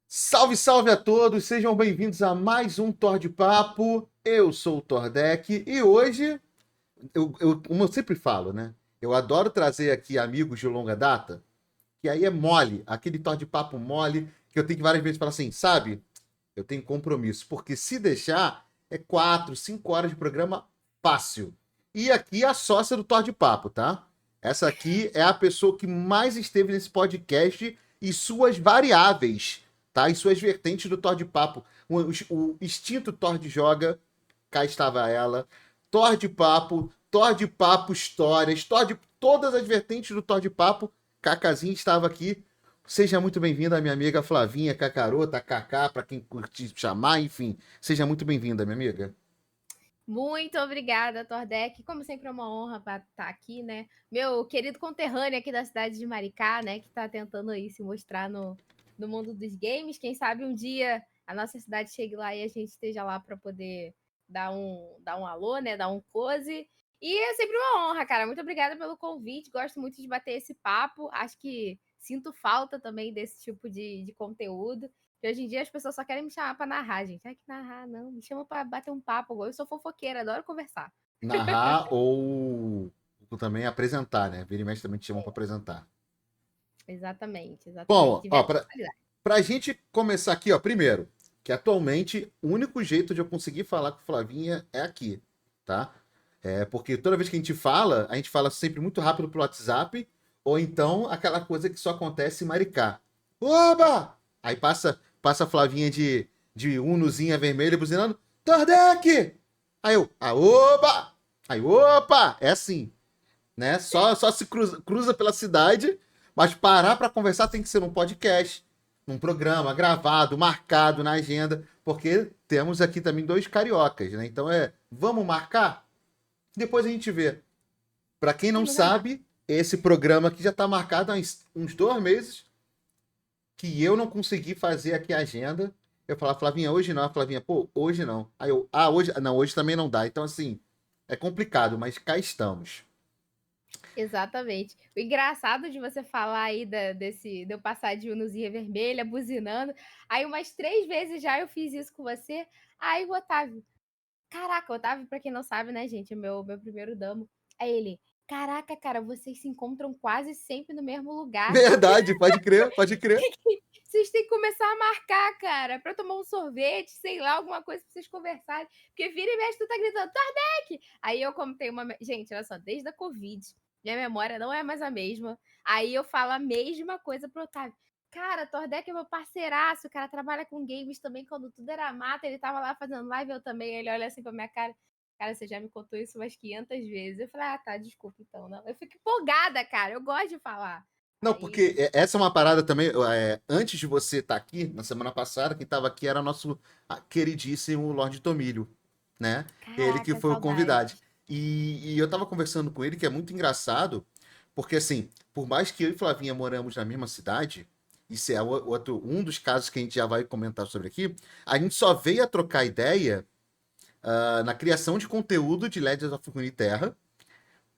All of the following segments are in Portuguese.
Salve, salve a todos, sejam bem-vindos a mais um Thor de Papo. Eu sou o Thordek e hoje, como eu sempre falo, né? Eu adoro trazer aqui amigos de longa data, que aí é mole, aquele Thor de Papo mole, que eu tenho que várias vezes falar assim, sabe? Eu tenho compromisso, porque se deixar, é 4, 5 horas de programa fácil. E aqui a sócia do Thor de Papo, tá? Essa aqui é a pessoa que mais esteve nesse podcast e suas variáveis, tá? E suas vertentes do Thor de Papo. O extinto Thor de Joga, cá estava ela. Thor de Papo Histórias, Thor de todas as vertentes do Thor de Papo. Cacazinha estava aqui. Seja muito bem-vinda, minha amiga Flavinha Cacarota, Cacá, para quem curte chamar, enfim. Seja muito bem-vinda, minha amiga. Muito obrigada, Tordek. Como sempre, é uma honra estar aqui, né? Meu querido conterrâneo aqui da cidade de Maricá, né? Que está tentando aí se mostrar no mundo dos games. Quem sabe um dia a nossa cidade chegue lá e a gente esteja lá para poder dar um alô, né? Dar um close. E é sempre uma honra, cara. Muito obrigada pelo convite. Gosto muito de bater esse papo. Acho que sinto falta também desse tipo de conteúdo. Porque hoje em dia as pessoas só querem me chamar pra narrar, gente. Ai, que narrar, não. Me chama pra bater um papo. Eu sou fofoqueira, adoro conversar. Narrar ou também apresentar, né? Vira e mexe também te chamam para apresentar. Exatamente, exatamente. Bom, ó, Diversas para qualidades. a gente começar aqui, ó, primeiro, que atualmente o único jeito de eu conseguir falar com Flavinha é aqui, tá? É porque toda vez que a gente fala sempre muito rápido pro WhatsApp, ou então aquela coisa que só acontece em Maricá. Oba! Aí passa a Flavinha de Unozinha vermelha buzinando, Tardec! Aí eu, oba! Aí, opa! É assim, né? Só se cruza pela cidade, mas parar para conversar tem que ser num podcast, num programa gravado, marcado na agenda, porque temos aqui também dois cariocas, né? Então vamos marcar? Depois a gente vê. Para quem não Sim, mas é massa. sabe, esse programa aqui já está marcado há uns 2 meses, que eu não consegui fazer aqui a agenda. Eu falava, Flavinha, hoje não. A Flavinha, pô, hoje não. Aí eu, hoje, não, hoje também não dá. Então, assim, é complicado, mas cá estamos. Exatamente. O engraçado de você falar aí de eu passar de Unozinha vermelha, buzinando. Aí umas 3 vezes já eu fiz isso com você. Aí o Otávio, caraca, o Otávio, pra quem não sabe, né, gente, é meu primeiro damo. Aí ele, caraca, cara, vocês se encontram quase sempre no mesmo lugar. Verdade, pode crer, pode crer. Vocês têm que começar a marcar, cara, pra tomar um sorvete, sei lá, alguma coisa pra vocês conversarem. Porque vira e mexe, tu tá gritando, Tardec! Aí eu contei uma. Gente, olha só, desde a Covid, minha memória não é mais a mesma. Aí eu falo a mesma coisa pro Otávio. Cara, Tordek é meu parceiraço, o cara trabalha com games também, quando tudo era mata, ele tava lá fazendo live, eu também, ele olha assim pra minha cara, cara, você já me contou isso umas 500 vezes. Eu falei, ah, tá, desculpa então, não. Eu fico empolgada, cara, eu gosto de falar. Não, Aí, porque essa é uma parada também. Antes de você estar aqui, na semana passada, quem estava aqui era nosso queridíssimo Lorde Tomilho, né? Ele que caraca, foi o convidado. saudade. E eu estava conversando com ele, que é muito engraçado, porque assim, por mais que eu e Flavinha moramos na mesma cidade, isso é um dos casos que a gente já vai comentar sobre aqui, a gente só veio a trocar ideia na criação de conteúdo de Legends of Runeterra,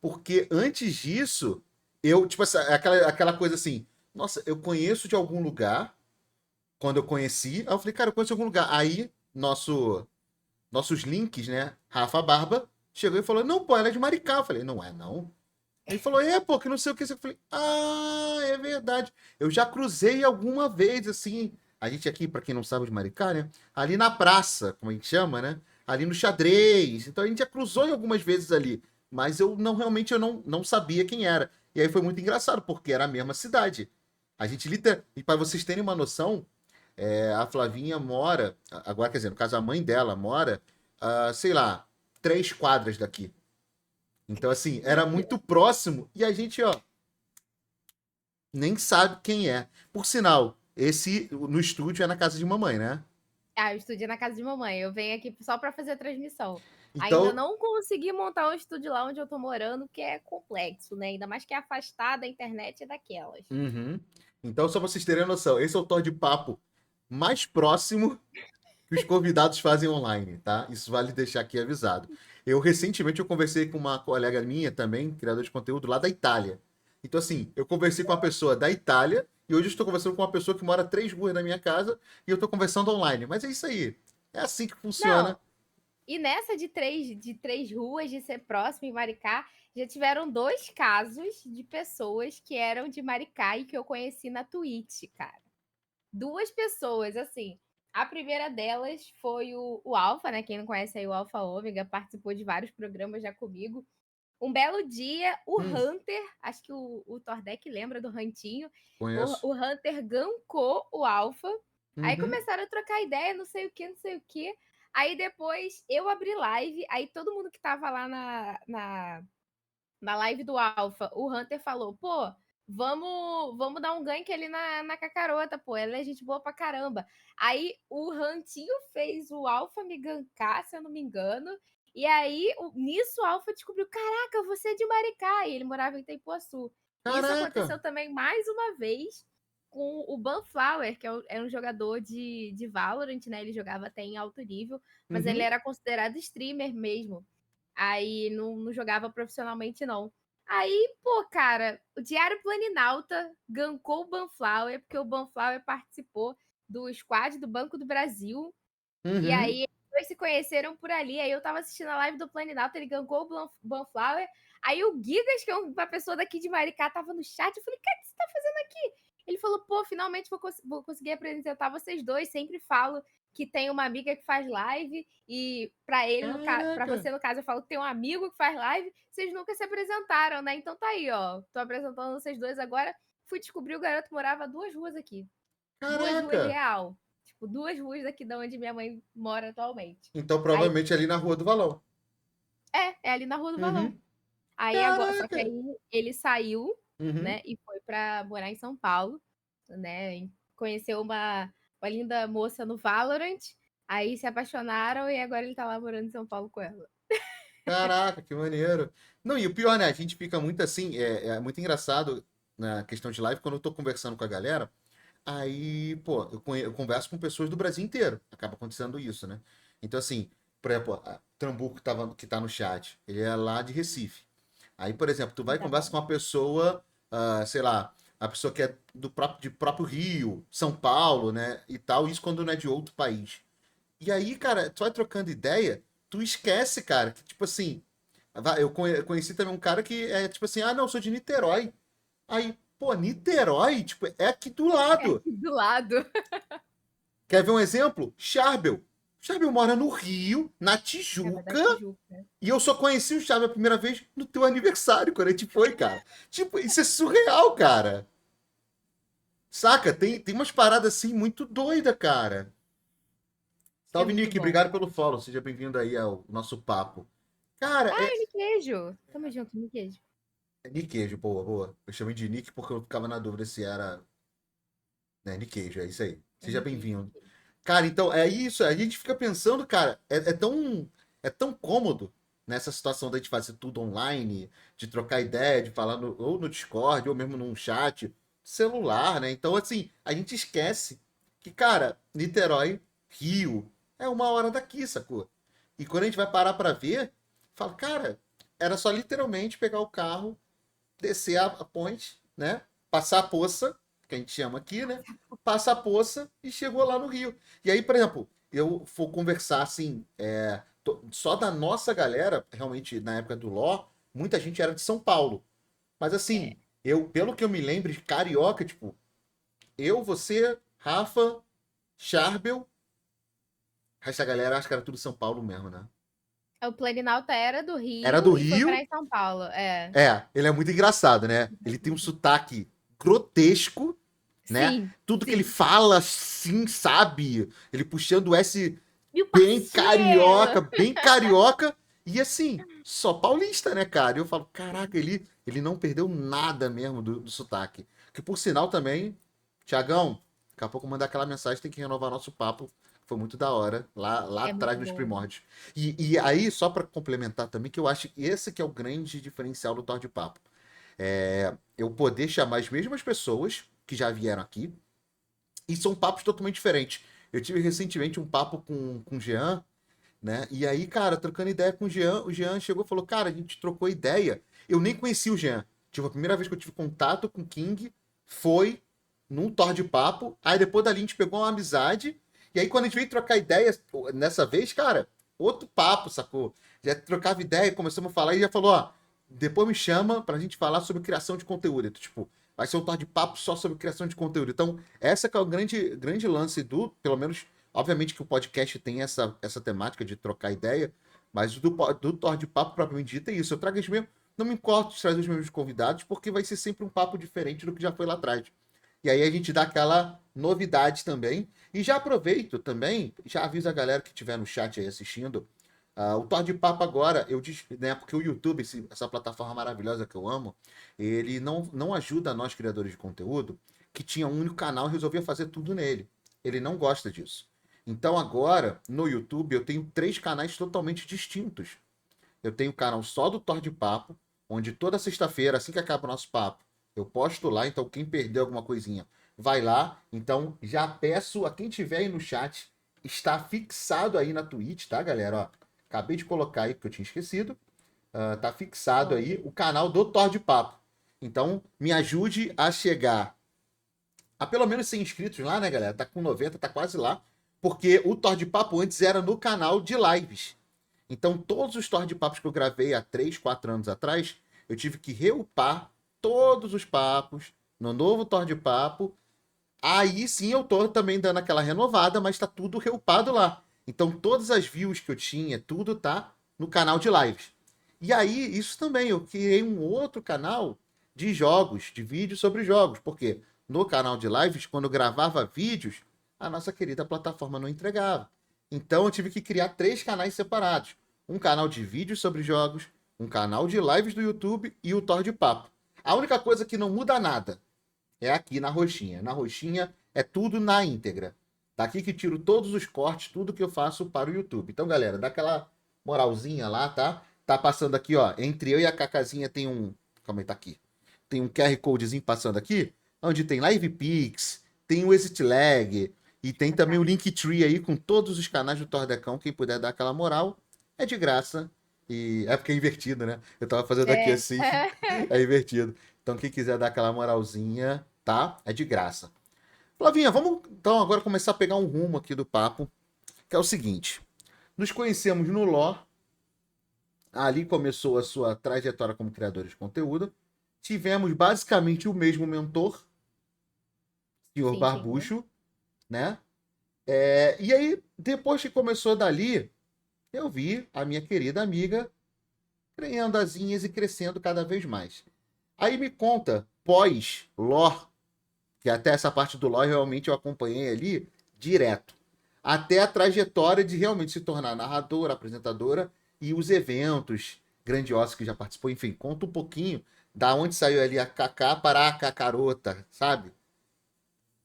porque antes disso, eu, tipo, aquela coisa assim, nossa, eu conheço de algum lugar, quando eu conheci, aí eu falei, cara, eu conheço de algum lugar. Aí, nossos links, né? Rafa Barba chegou e falou, não, pô, ela é de Maricá. Eu falei, não é, não. Ele falou, pô, que não sei o que. Eu falei, é verdade. Eu já cruzei alguma vez, assim. A gente aqui, pra quem não sabe de Maricá, né? Ali na praça, como a gente chama, né? Ali no xadrez. Então a gente já cruzou em algumas vezes ali. Mas eu não, realmente, eu não sabia quem era. E aí foi muito engraçado, porque era a mesma cidade. A gente literalmente. E pra vocês terem uma noção, a Flavinha mora. Agora, quer dizer, no caso, a mãe dela mora, sei lá, 3 quadras daqui. Então, assim, era muito próximo e a gente, ó, nem sabe quem é. Por sinal, esse no estúdio é na casa de mamãe, né? Ah, eu estúdio na casa de mamãe. Eu venho aqui só para fazer a transmissão. Ainda Então, não consegui montar um estúdio lá onde eu tô morando, que é complexo, né? Ainda mais que é afastada, a internet é daquelas. uhum. Então, só pra vocês terem noção, esse é o tom de papo mais próximo que os convidados fazem online, tá? Isso vale deixar aqui avisado. Recentemente, eu conversei com uma colega minha também, criadora de conteúdo lá da Itália. Então, assim, eu conversei com uma pessoa da Itália e hoje eu estou conversando com uma pessoa que mora 3 ruas da minha casa e eu estou conversando online. Mas é isso aí. É assim que funciona. Não, e nessa de três ruas, de ser próximo em Maricá, já tiveram 2 casos de pessoas que eram de Maricá e que eu conheci na Twitch, cara. 2 pessoas, assim. A primeira delas foi o Alfa, né? Quem não conhece aí o Alfa Ômega, participou de vários programas já comigo. Um belo dia, o Hum, Hunter, acho que o Tordek lembra do Rantinho, conheço. o Hunter gankou o Alfa. Aí Uhum. começaram a trocar ideia, não sei o que, não sei o que. Aí depois eu abri live, aí todo mundo que tava lá na live do Alpha, o Hunter falou, pô, vamos dar um gank ali na Cacarota, pô, ela é gente boa pra caramba. Aí o Rantinho fez o Alpha me gankar, se eu não me engano, e aí nisso o Alpha descobriu, caraca, você é de Maricá, e ele morava em Itaipuaçu. E isso Caraca! aconteceu também mais uma vez com o Banflower, que é um jogador de Valorant, né? Ele jogava até em alto nível, mas ele Uhum. era considerado streamer mesmo. Aí não jogava profissionalmente, não. Aí, pô, cara, o Diário Planinauta gankou o Banflower, porque o Banflower participou do squad do Banco do Brasil. E Uhum. aí, eles se conheceram por ali. Aí eu tava assistindo a live do Planinauta, ele gankou o Banflower. Aí o Gigas, que é uma pessoa daqui de Maricá, tava no chat. Eu falei, cara, o que você tá fazendo aqui? Ele falou, pô, finalmente vou conseguir apresentar vocês dois. Sempre falo que tem uma amiga que faz live. E pra ele, pra Caraca! você, no caso, eu falo que tem um amigo que faz live. Vocês nunca se apresentaram, né? Então tá aí, ó. Tô apresentando vocês dois agora. Fui descobrir o garoto morava 2 ruas aqui. 2 ruas Caraca! real. Tipo, 2 ruas daqui de onde minha mãe mora atualmente. Então Aí, provavelmente ali na Rua do Valão. é ali na Rua do Valão. Uhum. Aí agora, só que Caraca! aí ele saiu, Uhum. né, e foi pra morar em São Paulo, né? Conheceu uma linda moça no Valorant, aí se apaixonaram e agora ele tá lá morando em São Paulo com ela. Caraca, que maneiro. Não, e o pior, né? A gente fica muito assim, é muito engraçado na questão de live quando eu tô conversando com a galera. Aí, pô, eu converso com pessoas do Brasil inteiro. Acaba acontecendo isso, né? Então, assim, por exemplo, a Trambuco que tá no chat, ele é lá de Recife. Aí, por exemplo, tu vai e Tá conversa bom. com uma pessoa, sei lá, a pessoa que é de próprio Rio, São Paulo, né? E tal, isso quando não é de outro país. E aí, cara, tu vai trocando ideia, tu esquece, cara, que tipo assim, eu conheci também um cara que é tipo assim, ah, não, eu sou de Niterói. Aí, pô, Niterói, tipo, é aqui do É lado. aqui do lado. Quer ver um exemplo? Charbel. Charbel mora no Rio, na É da Tijuca, Tijuca. e eu só conheci o Charbel a primeira vez no teu aniversário, quando a gente foi, cara. Tipo, isso é surreal, cara. Saca? Tem umas paradas assim muito doidas, cara. É Salve, muito Nick. bom, Obrigado pelo cara. follow. Seja bem-vindo aí ao nosso papo. Cara, Ai, Niquejo. Tamo junto, Niquejo. é Nick, boa, boa. Eu chamei de Nick porque eu ficava na dúvida se era. Né, Nick, é isso aí. É Seja Niquejo, bem-vindo. Niquejo. Cara, então é isso. A gente fica pensando, cara, é tão cômodo nessa situação da gente fazer tudo online, de trocar ideia, de falar ou no Discord, ou mesmo num chat, celular, né? Então, assim, a gente esquece que, cara, Niterói, Rio, é 1 hora daqui, sacou? E quando a gente vai parar pra ver, fala, cara, era só literalmente pegar o carro, descer a ponte, né? Passar a poça, que a gente chama aqui, né? Passa a poça e chegou lá no Rio. E aí, por exemplo, eu vou conversar assim, só da nossa galera, realmente na época do Ló, muita gente era de São Paulo. Mas É. assim, pelo que eu me lembro de carioca, tipo, eu, você, Rafa, Charbel, essa galera acho que era tudo São Paulo mesmo, né? O Planinauta era do Era do Rio e foi parar Rio. em São Paulo. É. Ele é muito engraçado, né? Ele tem um sotaque grotesco, né? Sim, Tudo que ele sim. fala, assim, sabe? Ele puxando o S Meu parceiro! bem carioca, e assim, só paulista, né, cara? E eu falo, caraca, ele não perdeu nada mesmo do sotaque. Que por sinal também, Tiagão, daqui a pouco mandar aquela mensagem, tem que renovar nosso papo. Foi muito da hora, lá É atrás muito nos bom. primórdios. E aí, só pra complementar também, que eu acho que esse que é o grande diferencial do Thor de Papo. Eu poder chamar as mesmas pessoas que já vieram aqui, e são papos totalmente diferentes. Eu tive recentemente um papo com o Jean, né? E aí, cara, trocando ideia com o Jean chegou e falou: Cara, a gente trocou ideia. Eu nem conheci o Jean. Tipo, a primeira vez que eu tive contato com o King foi num Thor de papo, aí depois dali a gente pegou uma amizade, e aí quando a gente veio trocar ideia nessa vez, cara, outro papo, sacou? Já trocava ideia, começamos a falar e já falou, ó, depois me chama pra gente falar sobre criação de conteúdo. Então, tipo, vai ser um Thor de papo só sobre criação de conteúdo. Então, essa que é o grande lance do, pelo menos, obviamente que o podcast tem essa temática de trocar ideia, mas do Thor de papo propriamente dito é isso. Eu trago os mesmos, não me importo de trazer os mesmos convidados, porque vai ser sempre um papo diferente do que já foi lá atrás. E aí a gente dá aquela novidade também. E já aproveito também, já aviso a galera que estiver no chat aí assistindo. O Thor de Papo agora, né, porque o YouTube, essa plataforma maravilhosa que eu amo, ele não ajuda nós criadores de conteúdo que tinha um único canal e resolvia fazer tudo nele. Ele não gosta disso. Então agora, no YouTube, eu tenho 3 canais totalmente distintos. Eu tenho o canal só do Thor de Papo, onde toda sexta-feira, assim que acaba o nosso papo, eu posto lá. Então, quem perdeu alguma coisinha, vai lá. Então, já peço a quem tiver aí no chat, está fixado aí na Twitch, tá, galera? Ó, acabei de colocar aí, porque eu tinha esquecido. Tá fixado Bom. aí o canal do Thor de Papo. Então, me ajude a chegar a pelo menos 100 inscritos lá, né, galera? Tá com 90, tá quase lá. Porque o Thor de Papo antes era no canal de lives. Então, todos os Thor de Papos que eu gravei há 3, 4 anos atrás, eu tive que reupar todos os papos no novo Thor de Papo. Aí sim eu tô também dando aquela renovada, mas tá tudo reupado lá. Então, todas as views que eu tinha, tudo tá no canal de lives. E aí, isso também, eu criei um outro canal de jogos, de vídeos sobre jogos. Porque no canal de lives, quando eu gravava vídeos, a nossa querida plataforma não entregava. Então eu tive que criar 3 canais separados. Um canal de vídeos sobre jogos, um canal de lives do YouTube e o Thor de Papo. A única coisa que não muda nada é aqui na roxinha. Na roxinha é tudo na íntegra. Daqui que tiro todos os cortes, tudo que eu faço para o YouTube. Então, galera, dá aquela moralzinha lá, tá? Tá passando aqui, ó. Entre eu e a Cacazinha tem um. Calma aí, tá aqui. Tem um QR Codezinho passando aqui, onde tem Live Pix, tem o Exit Lag e tem também o Linktree aí com todos os canais do Tordecão. Quem puder dar aquela moral, é de graça. E é porque é invertido, né? Eu tava fazendo aqui É. assim, é invertido. Então, quem quiser dar aquela moralzinha, tá? É de graça. Flavinha, vamos então agora começar a pegar um rumo aqui do papo, que é o seguinte. Nos conhecemos no LoL, ali começou a sua trajetória como criador de conteúdo. Tivemos basicamente o mesmo mentor, senhor Sim, sim. Barbucho, né? E aí, depois que começou dali, eu vi a minha querida amiga ganhando asinhas e crescendo cada vez mais. Aí me conta, pós-lore, que até essa parte do lore realmente eu acompanhei ali direto, até a trajetória de realmente se tornar narradora, apresentadora e os eventos grandiosos que já participou. Enfim, conta um pouquinho da onde saiu ali a Kaká para a Cacarota, sabe?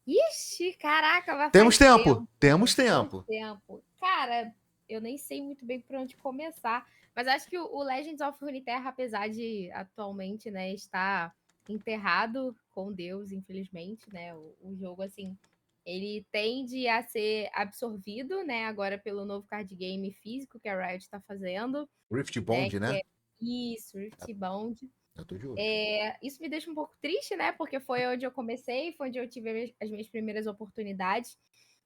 Ixi, caraca, mas Temos faz tempo, tempo. temos Faz tempo. tempo. Cara, eu nem sei muito bem por onde começar. Mas acho que o Legends of Runeterra, apesar de atualmente, né, estar enterrado com Deus, infelizmente, né? O jogo, assim, ele tende a ser absorvido, né, agora pelo novo card game físico que a Riot está fazendo, Rift né? Bond, Que né? é isso, Riftbound. Eu tô de olho. Isso me deixa um pouco triste, né? Porque foi onde eu comecei, foi onde eu tive as minhas primeiras oportunidades.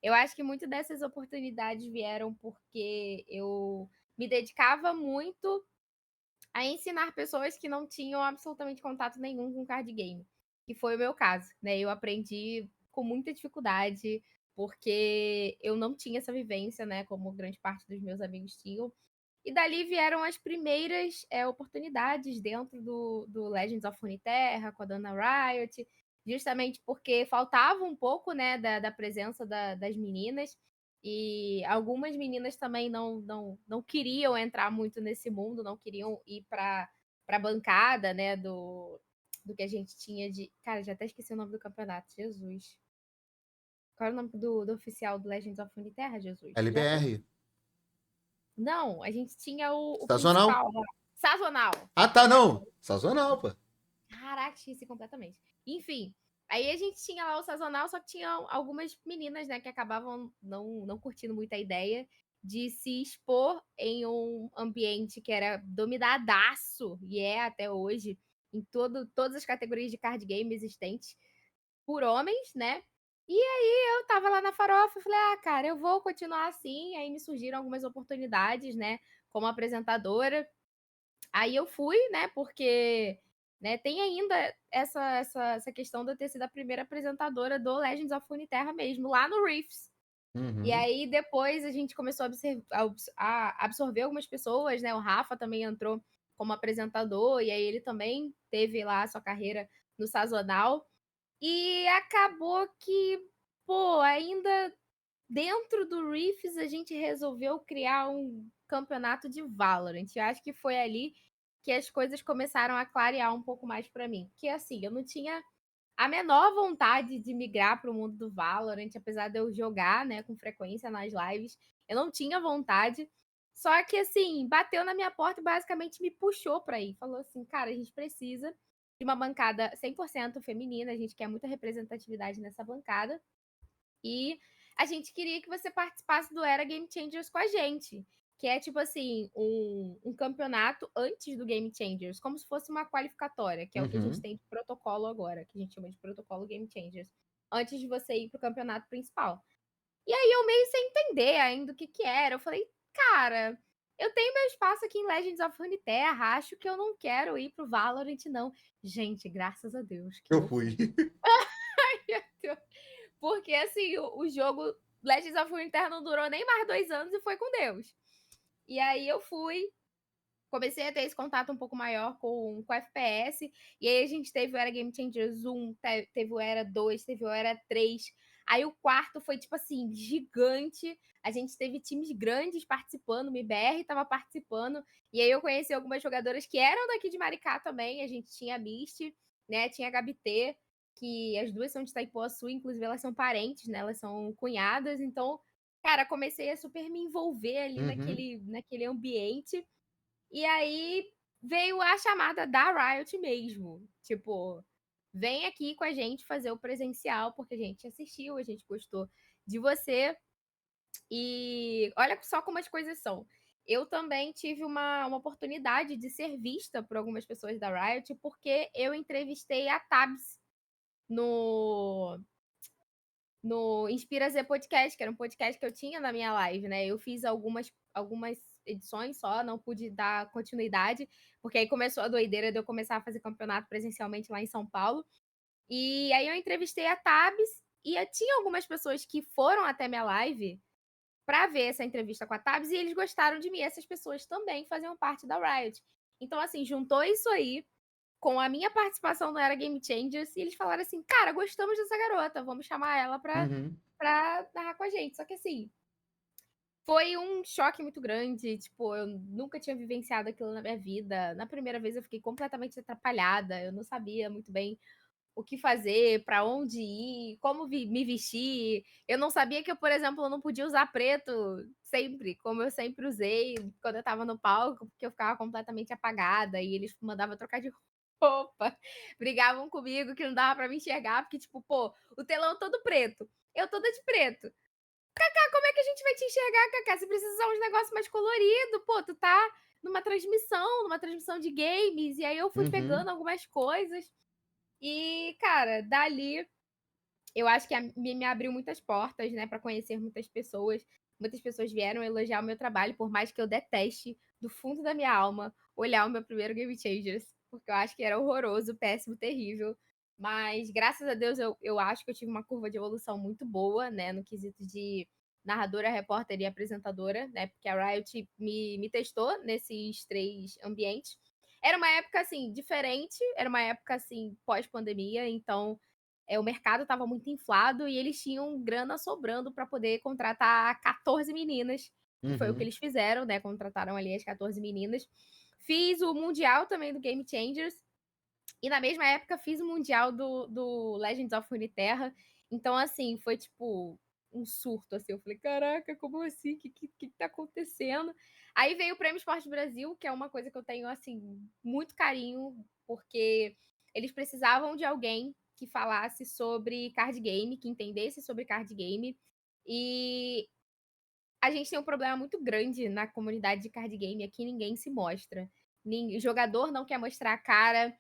Eu acho que muitas dessas oportunidades vieram porque eu me dedicava muito a ensinar pessoas que não tinham absolutamente contato nenhum com card game, que foi o meu caso, né? Eu aprendi com muita dificuldade, porque eu não tinha essa vivência, né? Como grande parte dos meus amigos tinham. E dali vieram as primeiras oportunidades dentro do Legends of Runeterra, com a Dana Riot, justamente porque faltava um pouco, né, da presença das meninas. E algumas meninas também não queriam entrar muito nesse mundo, não queriam ir para a bancada, né, do que a gente tinha de. Cara, já até esqueci o nome do campeonato, Jesus. Qual era o nome do oficial do Legends of Runeterra, Jesus? Já perdi. LBR. Não, a gente tinha o Sazonal? principal lá. Sazonal. Ah, tá, não. Sazonal, pô. Caraca, esqueci completamente. Enfim, aí a gente tinha lá o sazonal, só que tinha algumas meninas, né, que acabavam não curtindo muito a ideia de se expor em um ambiente que era dominadaço, e é até hoje, em todas as categorias de card game existentes. por homens, né. E aí eu estava lá na farofa, eu falei: "Ah, cara, eu vou continuar assim", aí me surgiram algumas oportunidades, né, como apresentadora. Aí eu fui, né, porque, né, tem ainda essa questão de eu ter sido a primeira apresentadora do Legends of Runeterra mesmo, lá no Rifts. E Uhum. aí depois a gente começou a absorver algumas pessoas, né, o Rafa também entrou como apresentador, e aí ele também teve lá a sua carreira no sazonal. E acabou que, pô, ainda dentro do Rifts a gente resolveu criar um campeonato de Valorant. Eu acho que foi ali que as coisas começaram a clarear um pouco mais pra mim. Porque assim, eu não tinha a menor vontade de migrar para o mundo do Valorant, apesar de eu jogar, né, com frequência nas lives, eu não tinha vontade. Só que assim, bateu na minha porta e basicamente me puxou para ir. Falou assim: "Cara, a gente precisa de uma bancada 100% feminina, a gente quer muita representatividade nessa bancada e a gente queria que você participasse do Era Game Changers com a gente". Que é tipo assim, um campeonato antes do Game Changers, como se fosse uma qualificatória, que é o que a gente Uhum. tem de protocolo agora, que a gente chama de protocolo Game Changers, antes de você ir pro campeonato principal. E aí eu meio sem entender ainda o que que era, eu falei: "Cara, eu tenho meu espaço aqui em Legends of Runeterra, acho que eu não quero ir pro Valorant não". Gente, graças a Deus que Eu eu fui. fui. Porque assim, o jogo Legends of Runeterra não durou nem mais 2 anos e foi com Deus. E aí eu fui, comecei a ter esse contato um pouco maior com FPS, e aí a gente teve o Era Game Changers 1, teve o Era 2, teve o Era 3. Aí o quarto foi, tipo assim, gigante. A gente teve times grandes participando, o MBR estava participando, e aí eu conheci algumas jogadoras que eram daqui de Maricá também. A gente tinha a Misty, né? Tinha a Gabi T, que as duas são de Itaipuaçu, inclusive elas são parentes, né? Elas são cunhadas, então, cara, comecei a super me envolver ali Uhum. naquele ambiente. E aí veio a chamada da Riot mesmo. Tipo, vem aqui com a gente fazer o presencial, porque a gente assistiu, a gente gostou de você. E olha só como as coisas são. Eu também tive uma oportunidade de ser vista por algumas pessoas da Riot, porque eu entrevistei a Tabs no, no Inspira Z Podcast, que era um podcast que eu tinha na minha live, né? Eu fiz algumas edições só, não pude dar continuidade, porque aí começou a doideira de eu começar a fazer campeonato presencialmente lá em São Paulo. E aí eu entrevistei a Tabs e tinha algumas pessoas que foram até minha live para ver essa entrevista com a Tabs e eles gostaram de mim. Essas pessoas também faziam parte da Riot. Então, assim, juntou isso aí com a minha participação no Era Game Changers e eles falaram assim: cara, gostamos dessa garota, vamos chamar ela Uhum. pra narrar com a gente. Só que assim, foi um choque muito grande. Tipo, eu nunca tinha vivenciado aquilo na minha vida. Na primeira vez eu fiquei completamente atrapalhada, eu não sabia muito bem o que fazer, para onde ir, como me vestir. Eu não sabia que eu, por exemplo, eu não podia usar preto sempre, como eu sempre usei quando eu estava no palco, porque eu ficava completamente apagada e eles mandavam eu trocar de roupa. Brigavam comigo que não dava para me enxergar, porque tipo, pô, o telão todo preto, eu toda de preto. Cacá, como é que a gente vai te enxergar, Cacá? Você precisa usar uns negócios mais coloridos, pô, tu tá numa transmissão de games, e aí eu fui Uhum. pegando algumas coisas. E, cara, dali eu acho que me abriu muitas portas, né, para conhecer muitas pessoas. Muitas pessoas vieram elogiar o meu trabalho, por mais que eu deteste, do fundo da minha alma, olhar o meu primeiro Game Changers, porque eu acho que era horroroso, péssimo, terrível. Mas, graças a Deus, eu acho que eu tive uma curva de evolução muito boa, né, no quesito de narradora, repórter e apresentadora, né, porque a Riot me testou nesses 3 ambientes. Era uma época, assim, diferente, era uma época, assim, pós-pandemia, então o mercado estava muito inflado e eles tinham grana sobrando para poder contratar 14 meninas, que foi o que Uhum. eles fizeram, né? Contrataram ali as 14 meninas. Fiz o Mundial também do Game Changers. E na mesma época fiz o Mundial do Legends of Runeterra. Então, assim, foi tipo um surto, assim. Eu falei, caraca, como assim? O que tá acontecendo? Aí veio o Prêmio Esporte Brasil, que é uma coisa que eu tenho, assim, muito carinho, porque eles precisavam de alguém que falasse sobre card game, que entendesse sobre card game. E a gente tem um problema muito grande na comunidade de card game, aqui ninguém se mostra. O jogador não quer mostrar a cara,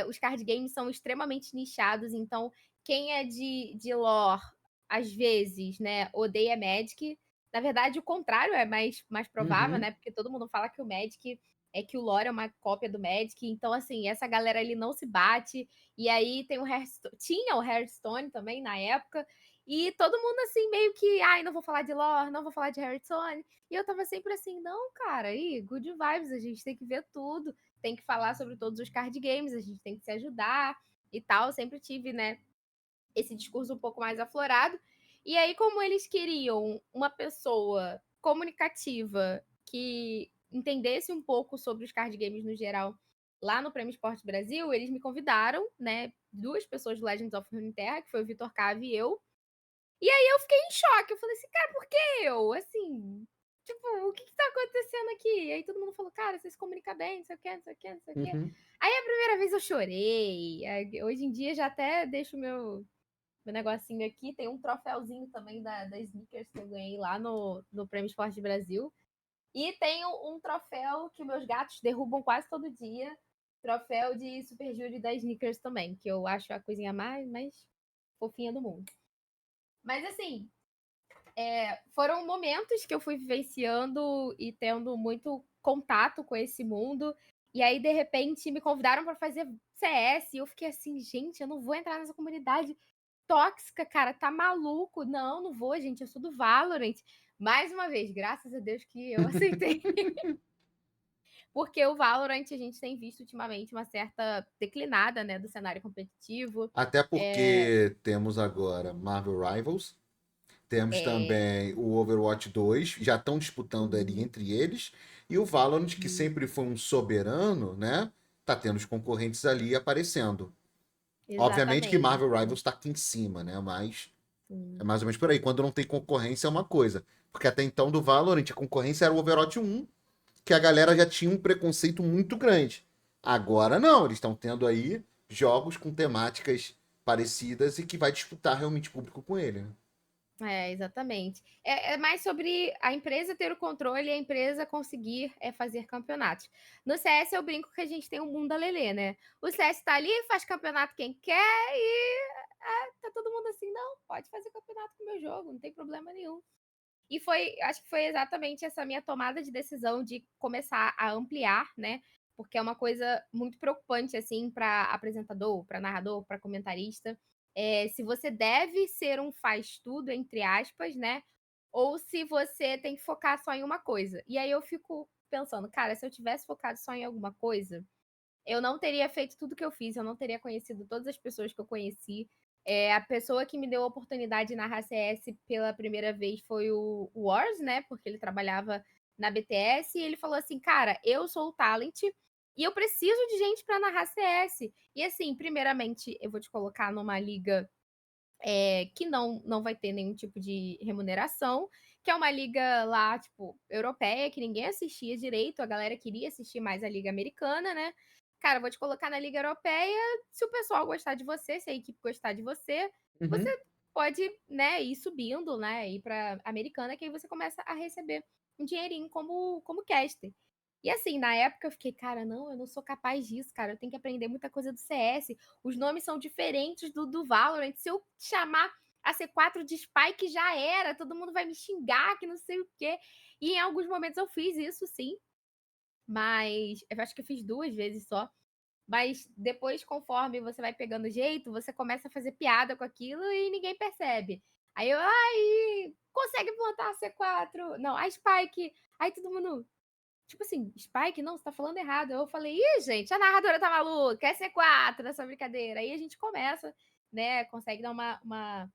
os card games são extremamente nichados, então quem é de lore, às vezes, né, odeia Magic. Na verdade, o contrário é mais provável, Uhum. né, porque todo mundo fala que o Magic que o lore é uma cópia do Magic, então, assim, essa galera ali não se bate. E aí tem o Hearthstone, tinha o Hearthstone também na época, e todo mundo, assim, meio que: "Ai, não vou falar de lore, não vou falar de Hearthstone". E eu estava sempre assim: "Não, cara, aí, good vibes, a gente tem que ver tudo, tem que falar sobre todos os card games, a gente tem que se ajudar e tal". Eu sempre tive, né, esse discurso um pouco mais aflorado. E aí, como eles queriam uma pessoa comunicativa que entendesse um pouco sobre os card games no geral lá no Prêmio Esporte Brasil, eles me convidaram, né? Duas pessoas do Legends of Runeterra, que foi o Vitor Cave e eu. E aí eu fiquei em choque. Eu falei assim, cara, por que eu? Assim, tipo, o que tá acontecendo aqui? E aí todo mundo falou, cara, você se comunica bem, não sei o que, não sei o que, não sei o que. Uhum. Aí a primeira vez eu chorei. Hoje em dia já até deixo meu negocinho aqui. Tem um troféuzinho também da Sneakers que eu ganhei lá no Prêmio Esporte Brasil. E tem um troféu que meus gatos derrubam quase todo dia. Troféu de Super Júri da Sneakers também, que eu acho a coisinha mais fofinha do mundo. Mas assim, foram momentos que eu fui vivenciando e tendo muito contato com esse mundo. E aí, de repente, me convidaram para fazer CS. E eu fiquei assim, gente, eu não vou entrar nessa comunidade tóxica, cara, tá maluco? Não, não vou, gente, eu sou do Valorant. Mais uma vez, graças a Deus que eu aceitei. Porque o Valorant a gente tem visto ultimamente uma certa declinada, né, do cenário competitivo. Até É, porque temos agora Marvel Rivals, temos é, também o Overwatch 2, já estão disputando ali sim, entre eles, e o Valorant, que sim, sempre foi um soberano, né? Tá tendo os concorrentes ali aparecendo. Obviamente que exatamente. Marvel Rivals tá aqui em cima, né? Mas é Sim, mais ou menos por aí. Quando não tem concorrência é uma coisa. Porque até então do Valorant a concorrência era o Overwatch 1, que a galera já tinha um preconceito muito grande. Agora não, eles estão tendo aí jogos com temáticas parecidas e que vai disputar realmente público com ele, né? exatamente. É mais sobre a empresa ter o controle e a empresa conseguir fazer campeonatos. No CS eu brinco que a gente tem um mundo a lelê, né? O CS tá ali, faz campeonato quem quer e tá todo mundo assim, não, pode fazer campeonato com o meu jogo, não tem problema nenhum. E acho que foi exatamente essa minha tomada de decisão de começar a ampliar, né? Porque é uma coisa muito preocupante, assim, para apresentador, para narrador, para comentarista. Se você deve ser um faz-tudo, entre aspas, né? Ou se você tem que focar só em uma coisa. E aí eu fico pensando, cara, se eu tivesse focado só em alguma coisa, eu não teria feito tudo que eu fiz, eu não teria conhecido todas as pessoas que eu conheci. A pessoa que me deu a oportunidade de narrar CS pela primeira vez foi o Wars, né? Porque ele trabalhava na BTS e ele falou assim: cara, eu sou o talent e eu preciso de gente para narrar CS. E assim, primeiramente, eu vou te colocar numa liga que não vai ter nenhum tipo de remuneração, que é uma liga lá, tipo, europeia, que ninguém assistia direito, a galera queria assistir mais a liga americana, né? Cara, vou te colocar na liga europeia, se o pessoal gostar de você, se a equipe gostar de você, você Uhum. pode, né, ir subindo, né, ir pra americana, que aí você começa a receber um dinheirinho como caster. E assim, na época eu fiquei, cara, não, eu não sou capaz disso, cara, eu tenho que aprender muita coisa do CS, os nomes são diferentes do Valorant. Se eu chamar a C4 de Spike, já era. Todo mundo vai me xingar, que não sei o quê. E em alguns momentos eu fiz isso, sim. Mas eu acho que eu fiz 2 vezes só. Mas depois, conforme você vai pegando jeito, você começa a fazer piada com aquilo e ninguém percebe. Aí eu, ai, consegue plantar a C4? Não, a Spike. Aí todo mundo, tipo assim, Spike, não, você tá falando errado. Eu falei, ih, gente, a narradora tá maluca, é C4 nessa brincadeira. Aí a gente começa, né, consegue dar uma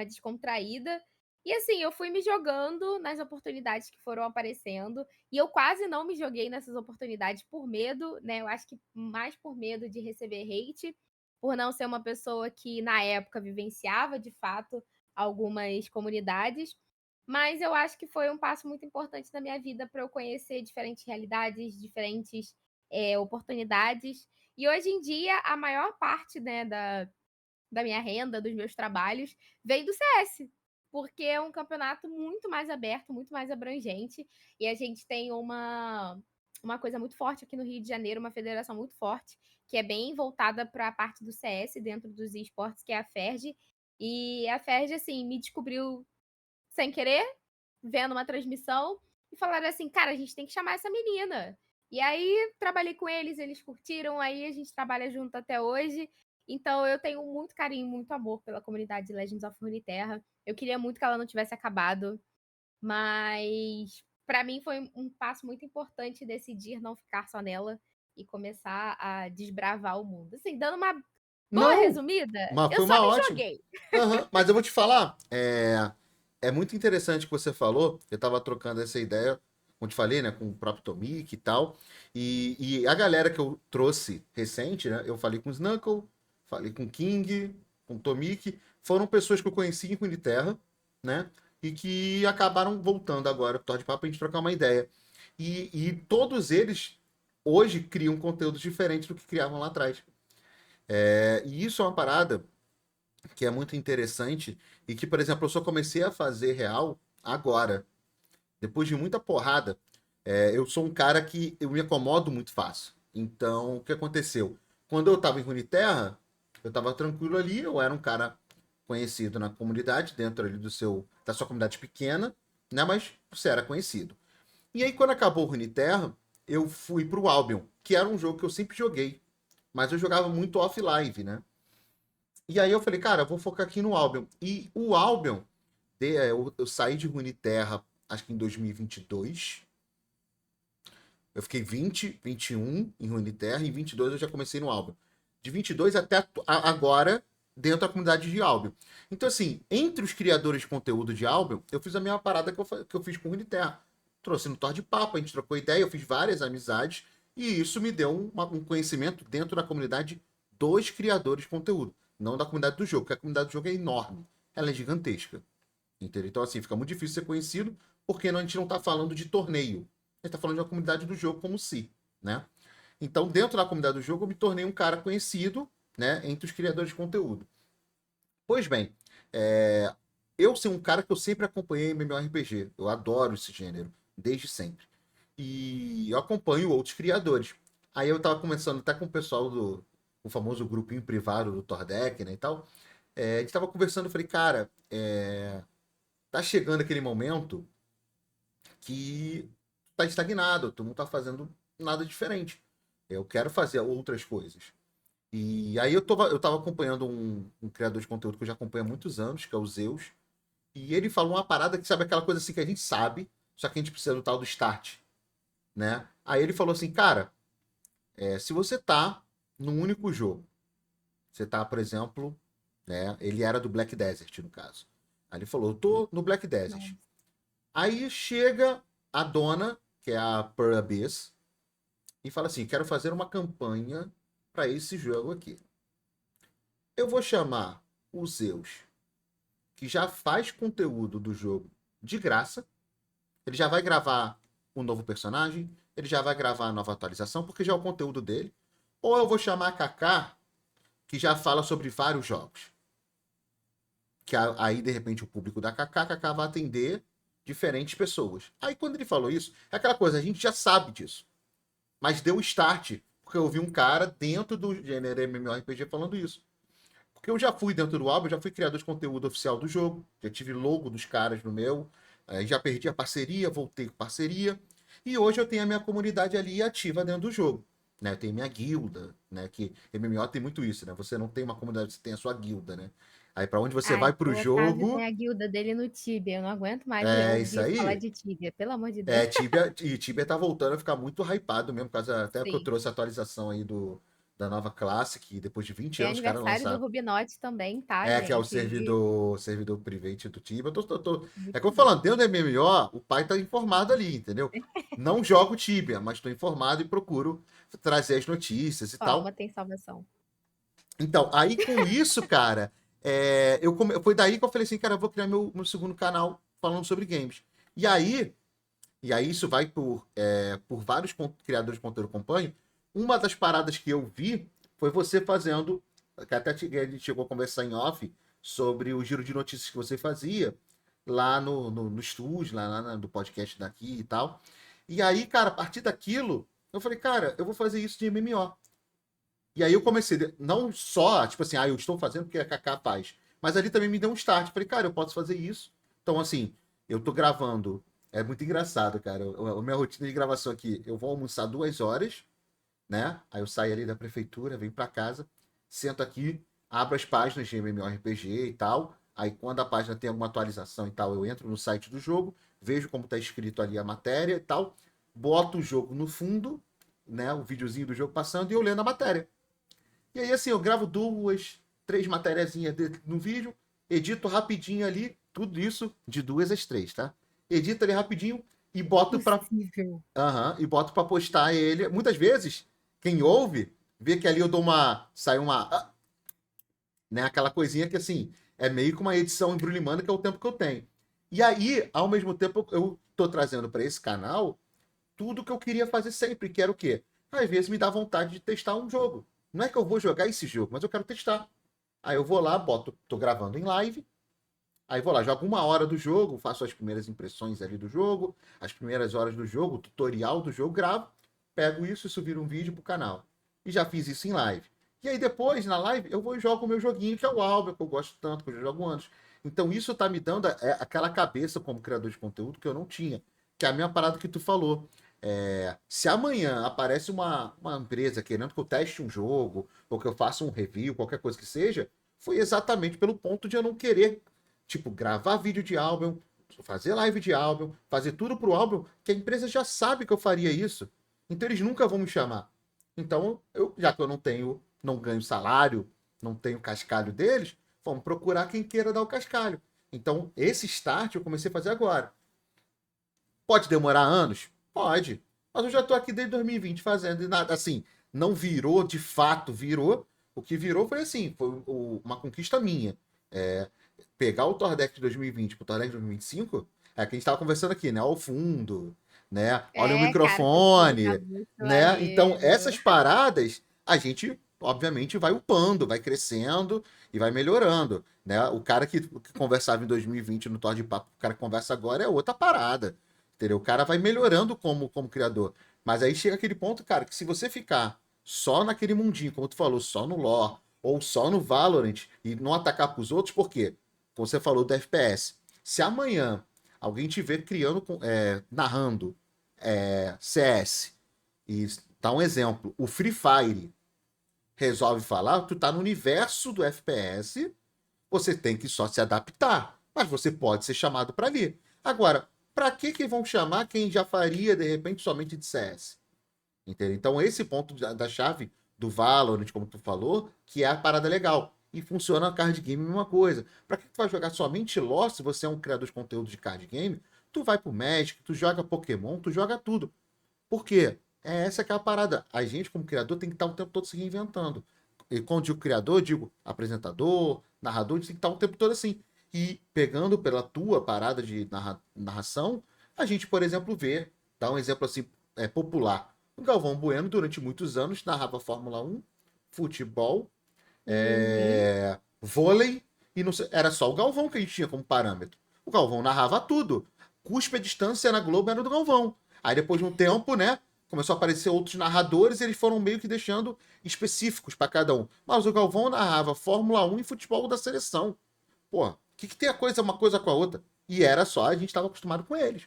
descontraída. E assim, eu fui me jogando nas oportunidades que foram aparecendo. E eu quase não me joguei nessas oportunidades por medo, né? Eu acho que mais por medo de receber hate, por não ser uma pessoa que na época vivenciava de fato algumas comunidades. Mas eu acho que foi um passo muito importante na minha vida para eu conhecer diferentes realidades, diferentes oportunidades. E hoje em dia, a maior parte, né, da minha renda, dos meus trabalhos, vem do CS. Porque é um campeonato muito mais aberto, muito mais abrangente. E a gente tem uma coisa muito forte aqui no Rio de Janeiro, uma federação muito forte, que é bem voltada para a parte do CS dentro dos esportes, que é a FERJ. E a FERJ, assim, me descobriu sem querer, vendo uma transmissão, e falaram assim: cara, a gente tem que chamar essa menina. E aí trabalhei com eles, eles curtiram, aí a gente trabalha junto até hoje. Então eu tenho muito carinho, muito amor pela comunidade de Legends of Runeterra. Eu queria muito que ela não tivesse acabado, mas para mim foi um passo muito importante decidir não ficar só nela e começar a desbravar o mundo. Assim, dando uma boa Não, resumida, mas eu foi só uma me ótima. joguei. Aham, mas eu vou te falar, é muito interessante o que você falou. Eu tava trocando essa ideia, como te falei, né, com o próprio Tomik e tal. E a galera que eu trouxe recente, né, eu falei com o Snuckle, falei com o King, com o Tomik, foram pessoas que eu conheci em Runeterra, né, e que acabaram voltando agora pro Torre de Papo pra gente trocar uma ideia. E todos eles hoje criam conteúdos diferentes do que criavam lá atrás. E isso é uma parada que é muito interessante e que, por exemplo, eu só comecei a fazer real agora, depois de muita porrada. Eu sou um cara que eu me acomodo muito fácil. Então, o que aconteceu? Quando eu tava em Runeterra, eu tava tranquilo ali, eu era um cara conhecido na comunidade, dentro ali da sua comunidade pequena, né? Mas você era conhecido. E aí, quando acabou o Runeterra, eu fui pro Albion, que era um jogo que eu sempre joguei, mas eu jogava muito off-live, né? E aí eu falei, cara, eu vou focar aqui no Albion. E o Albion, eu saí de Runeterra, acho que em 2022. Eu fiquei 20, 21 em Runeterra e em 22 eu já comecei no Albion. De 22 até agora, dentro da comunidade de Albion. Então, assim, entre os criadores de conteúdo de Albion, eu fiz a mesma parada que eu fiz com Runeterra. Trouxe no Tor de Papo, a gente trocou ideia, eu fiz várias amizades e isso me deu um conhecimento dentro da comunidade dos criadores de conteúdo, não da comunidade do jogo, porque a comunidade do jogo é enorme, ela é gigantesca. Entendeu? Então, assim, fica muito difícil ser conhecido porque a gente não está falando de torneio. A gente está falando de uma comunidade do jogo como si, né? Então, dentro da comunidade do jogo, eu me tornei um cara conhecido, né, entre os criadores de conteúdo. Pois bem, eu sou um cara que eu sempre acompanhei MMORPG. Eu adoro esse gênero, desde sempre. E eu acompanho outros criadores. Aí eu tava conversando até com o pessoal do o famoso grupinho privado do Tordek, né, e tal. A gente tava conversando, eu falei, cara, tá chegando aquele momento que tá estagnado, tu não tá fazendo nada diferente. Eu quero fazer outras coisas. E aí eu tava acompanhando um criador de conteúdo que eu já acompanho há muitos anos, que é o Zeus, e ele falou uma parada que sabe aquela coisa assim que a gente sabe, só que a gente precisa do tal do start, né? Aí ele falou assim, cara, se você tá num único jogo, você tá, por exemplo, né? Ele era do Black Desert, no caso. Aí ele falou, eu tô no Black Desert. Não. Aí chega a dona, que é a Pearl Abyss, e fala assim: quero fazer uma campanha para esse jogo aqui. Eu vou chamar o Zeus, que já faz conteúdo do jogo de graça. Ele já vai gravar um novo personagem, ele já vai gravar a nova atualização, porque já é o conteúdo dele. Ou eu vou chamar a Kaká, que já fala sobre vários jogos. Que aí, de repente, o público da Kaká vai atender diferentes pessoas. Aí, quando ele falou isso, é aquela coisa, a gente já sabe disso. Mas deu start, porque eu vi um cara dentro do gênero MMORPG falando isso. Porque eu já fui dentro do álbum, já fui criador de conteúdo oficial do jogo, já tive logo dos caras no meu, já perdi a parceria, voltei com parceria, e hoje eu tenho a minha comunidade ali ativa dentro do jogo. Né? Eu tenho minha guilda, né? Que MMO tem muito isso, né? Você não tem uma comunidade, você tem a sua guilda, né? Aí para onde você vai Ai, pro o Otávio tem jogo, a guilda dele no Tibia. Eu não aguento mais é isso ouvir falar aí. de Tibia, pelo amor de Deus. Tibia tá voltando a ficar muito hypado mesmo, por causa, até que eu Sim. trouxe a atualização aí da nova classe, que depois de 20 Tem anos os caras aniversário do lançaram. Rubinote também, tá, Que é o gente? E servidor private do Tibia. É muito como eu bom. falando, dentro do MMO, o pai tá informado ali, entendeu? Não jogo Tibia, mas tô informado e procuro trazer as notícias e Calma, tal. tem salvação. Então, aí com isso, cara, foi daí que eu falei assim, cara, eu vou criar meu segundo canal falando sobre games. E aí, e aí isso vai por vários criadores de conteúdo que eu acompanho. Uma das paradas que eu vi foi você fazendo, que até a gente chegou a conversar em off, sobre o giro de notícias que você fazia lá no estúdio, lá no podcast daqui e tal. E aí, cara, a partir daquilo, eu falei, cara, eu vou fazer isso de MMO. E aí eu comecei, não só, tipo assim, eu estou fazendo porque a Kaká faz, mas ali também me deu um start. Falei, cara, eu posso fazer isso. Então, assim, eu tô gravando. É muito engraçado, cara. A minha rotina de gravação aqui, eu vou almoçar 2 horas, né? Aí eu saio ali da prefeitura, venho pra casa, sento aqui, abro as páginas de MMORPG e tal. Aí quando a página tem alguma atualização e tal, eu entro no site do jogo, vejo como tá escrito ali a matéria e tal, boto o jogo no fundo, né? O videozinho do jogo passando e eu lendo a matéria. E aí, assim, eu gravo 2, 3 matériazinhas no vídeo, edito rapidinho ali, tudo isso de 2 às 3, tá? Edito ali rapidinho e boto pra. Possível. Aham, e boto pra postar ele. Muitas vezes, quem ouve, vê que ali eu dou uma. Sai uma. Né? Aquela coisinha que, assim, é meio que uma edição embrulhimando, que é o tempo que eu tenho. E aí, ao mesmo tempo, eu tô trazendo pra esse canal tudo que eu queria fazer sempre, que era o quê? Às vezes me dá vontade de testar um jogo. Não é que eu vou jogar esse jogo, mas eu quero testar. Aí eu vou lá, tô gravando em live, aí vou lá, jogo 1 hora do jogo, faço as primeiras impressões ali do jogo, as primeiras horas do jogo, tutorial do jogo, gravo, pego isso e subir um vídeo pro canal. E já fiz isso em live. E aí depois, na live, eu vou e jogo o meu joguinho, que é o Albion, que eu gosto tanto, que eu já jogo anos. Então isso tá me dando aquela cabeça como criador de conteúdo que eu não tinha. Que é a mesma parada que tu falou. Se amanhã aparece uma empresa querendo que eu teste um jogo, ou que eu faça um review, qualquer coisa que seja, foi exatamente pelo ponto de eu não querer, tipo, gravar vídeo de álbum, fazer live de álbum, fazer tudo pro álbum, que a empresa já sabe que eu faria isso. Então eles nunca vão me chamar. Então, já que eu não ganho salário, não tenho cascalho deles, vamos procurar quem queira dar o cascalho. Então, esse start eu comecei a fazer agora. Pode demorar anos? Pode. Mas eu já estou aqui desde 2020 fazendo e nada assim, não virou, de fato virou. O que virou foi assim, foi uma conquista minha. É, pegar o Tordec de 2020 para o Tordec de 2025, é que a gente estava conversando aqui, né? Ao fundo, né? Olha o Cara, ficou tá microfone, muito né? Então, maneiro. essas paradas, a gente, obviamente, vai upando, vai crescendo e vai melhorando, né? O cara que conversava em 2020 no Tord de Papo, o cara que conversa agora é outra parada. Entendeu? O cara vai melhorando como criador. Mas aí chega aquele ponto, cara, que se você ficar só naquele mundinho, como tu falou, só no lore, ou só no Valorant, e não atacar pros outros, por quê? Como você falou do FPS. Se amanhã alguém te ver criando, narrando CS, e dá um exemplo, o Free Fire resolve falar, tu tá no universo do FPS, você tem que só se adaptar, mas você pode ser chamado para ali. Agora, para que vão chamar quem já faria de repente somente de CS? Entendeu? Então esse ponto da chave do Valorant, como tu falou, que é a parada legal. E funciona card game a mesma coisa. Para que tu vai jogar somente LoL se você é um criador de conteúdo de card game? Tu vai pro Magic, tu joga Pokémon, tu joga tudo. Por quê? Essa que é a parada. A gente, como criador, tem que estar o tempo todo se reinventando. E quando digo criador, digo apresentador, narrador, a gente tem que estar o tempo todo assim. E pegando pela tua parada de narração, a gente, por exemplo, vê, dá um exemplo assim, popular. O Galvão Bueno, durante muitos anos, narrava Fórmula 1, futebol, Uhum. vôlei, e era só o Galvão que a gente tinha como parâmetro. O Galvão narrava tudo. Cuspe a distância na Globo era do Galvão. Aí depois de um tempo, né, começou a aparecer outros narradores, e eles foram meio que deixando específicos para cada um. Mas o Galvão narrava Fórmula 1 e futebol da seleção. Pô, o que tem uma coisa com a outra? E era só, a gente estava acostumado com eles.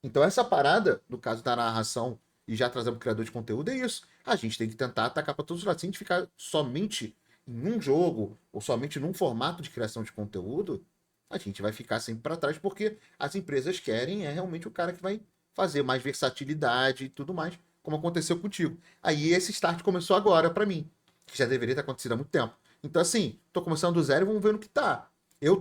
Então essa parada, no caso da narração, e já trazendo o criador de conteúdo, é isso. A gente tem que tentar atacar para todos os lados. Se a gente ficar somente em um jogo, ou somente num formato de criação de conteúdo, a gente vai ficar sempre para trás, porque as empresas querem realmente o cara que vai fazer mais versatilidade e tudo mais, como aconteceu contigo. Aí esse start começou agora para mim, que já deveria ter acontecido há muito tempo. Então, assim, tô começando do zero e vamos ver no que tá. Eu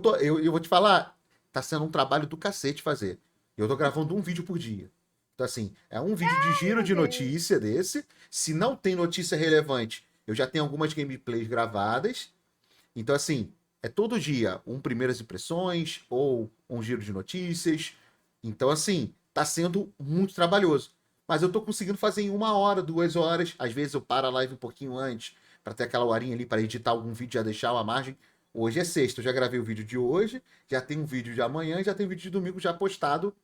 vou te falar, tá sendo um trabalho do cacete fazer. Eu tô gravando um vídeo por dia. Então, assim, é um vídeo de giro Meu de Deus. notícia desse. Se não tem notícia relevante, eu já tenho algumas gameplays gravadas. Então, assim, é todo dia um primeiras impressões ou um giro de notícias. Então, assim, tá sendo muito trabalhoso. Mas eu tô conseguindo fazer em 1 hora, 2 horas. Às vezes eu paro a live um pouquinho antes, para ter aquela horinha ali para editar algum vídeo e já deixar uma margem. Hoje é sexta, eu já gravei o vídeo de hoje, já tem um vídeo de amanhã, já tem um vídeo de domingo já postado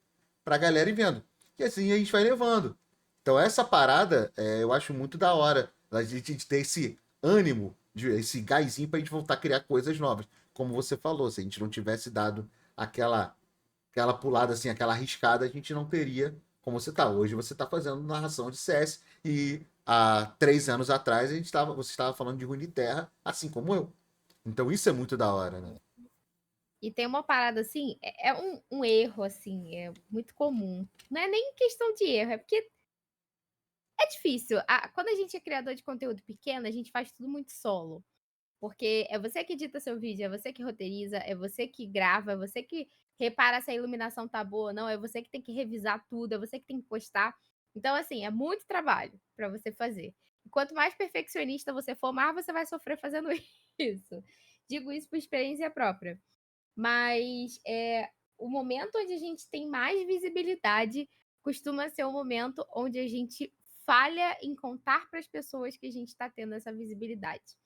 pra galera ir vendo. e assim a gente vai levando. Então essa parada eu acho muito da hora. A gente ter esse ânimo, esse gásinho pra gente voltar a criar coisas novas. Como você falou, se a gente não tivesse dado aquela pulada assim, aquela arriscada, a gente não teria como você tá. Hoje você tá fazendo narração de CS e há 3 anos atrás você estava falando de Runeterra, assim como eu. Então isso é muito da hora, né? E tem uma parada assim, é um erro, assim, é muito comum. Não é nem questão de erro, é porque é difícil. Quando a gente é criador de conteúdo pequeno, a gente faz tudo muito solo. Porque é você que edita seu vídeo, é você que roteiriza, é você que grava, é você que repara se a iluminação tá boa ou não, é você que tem que revisar tudo, é você que tem que postar. Então, assim, é muito trabalho para você fazer. E quanto mais perfeccionista você for, mais você vai sofrer fazendo isso. Digo isso por experiência própria. Mas o momento onde a gente tem mais visibilidade costuma ser o momento onde a gente falha em contar para as pessoas que a gente está tendo essa visibilidade.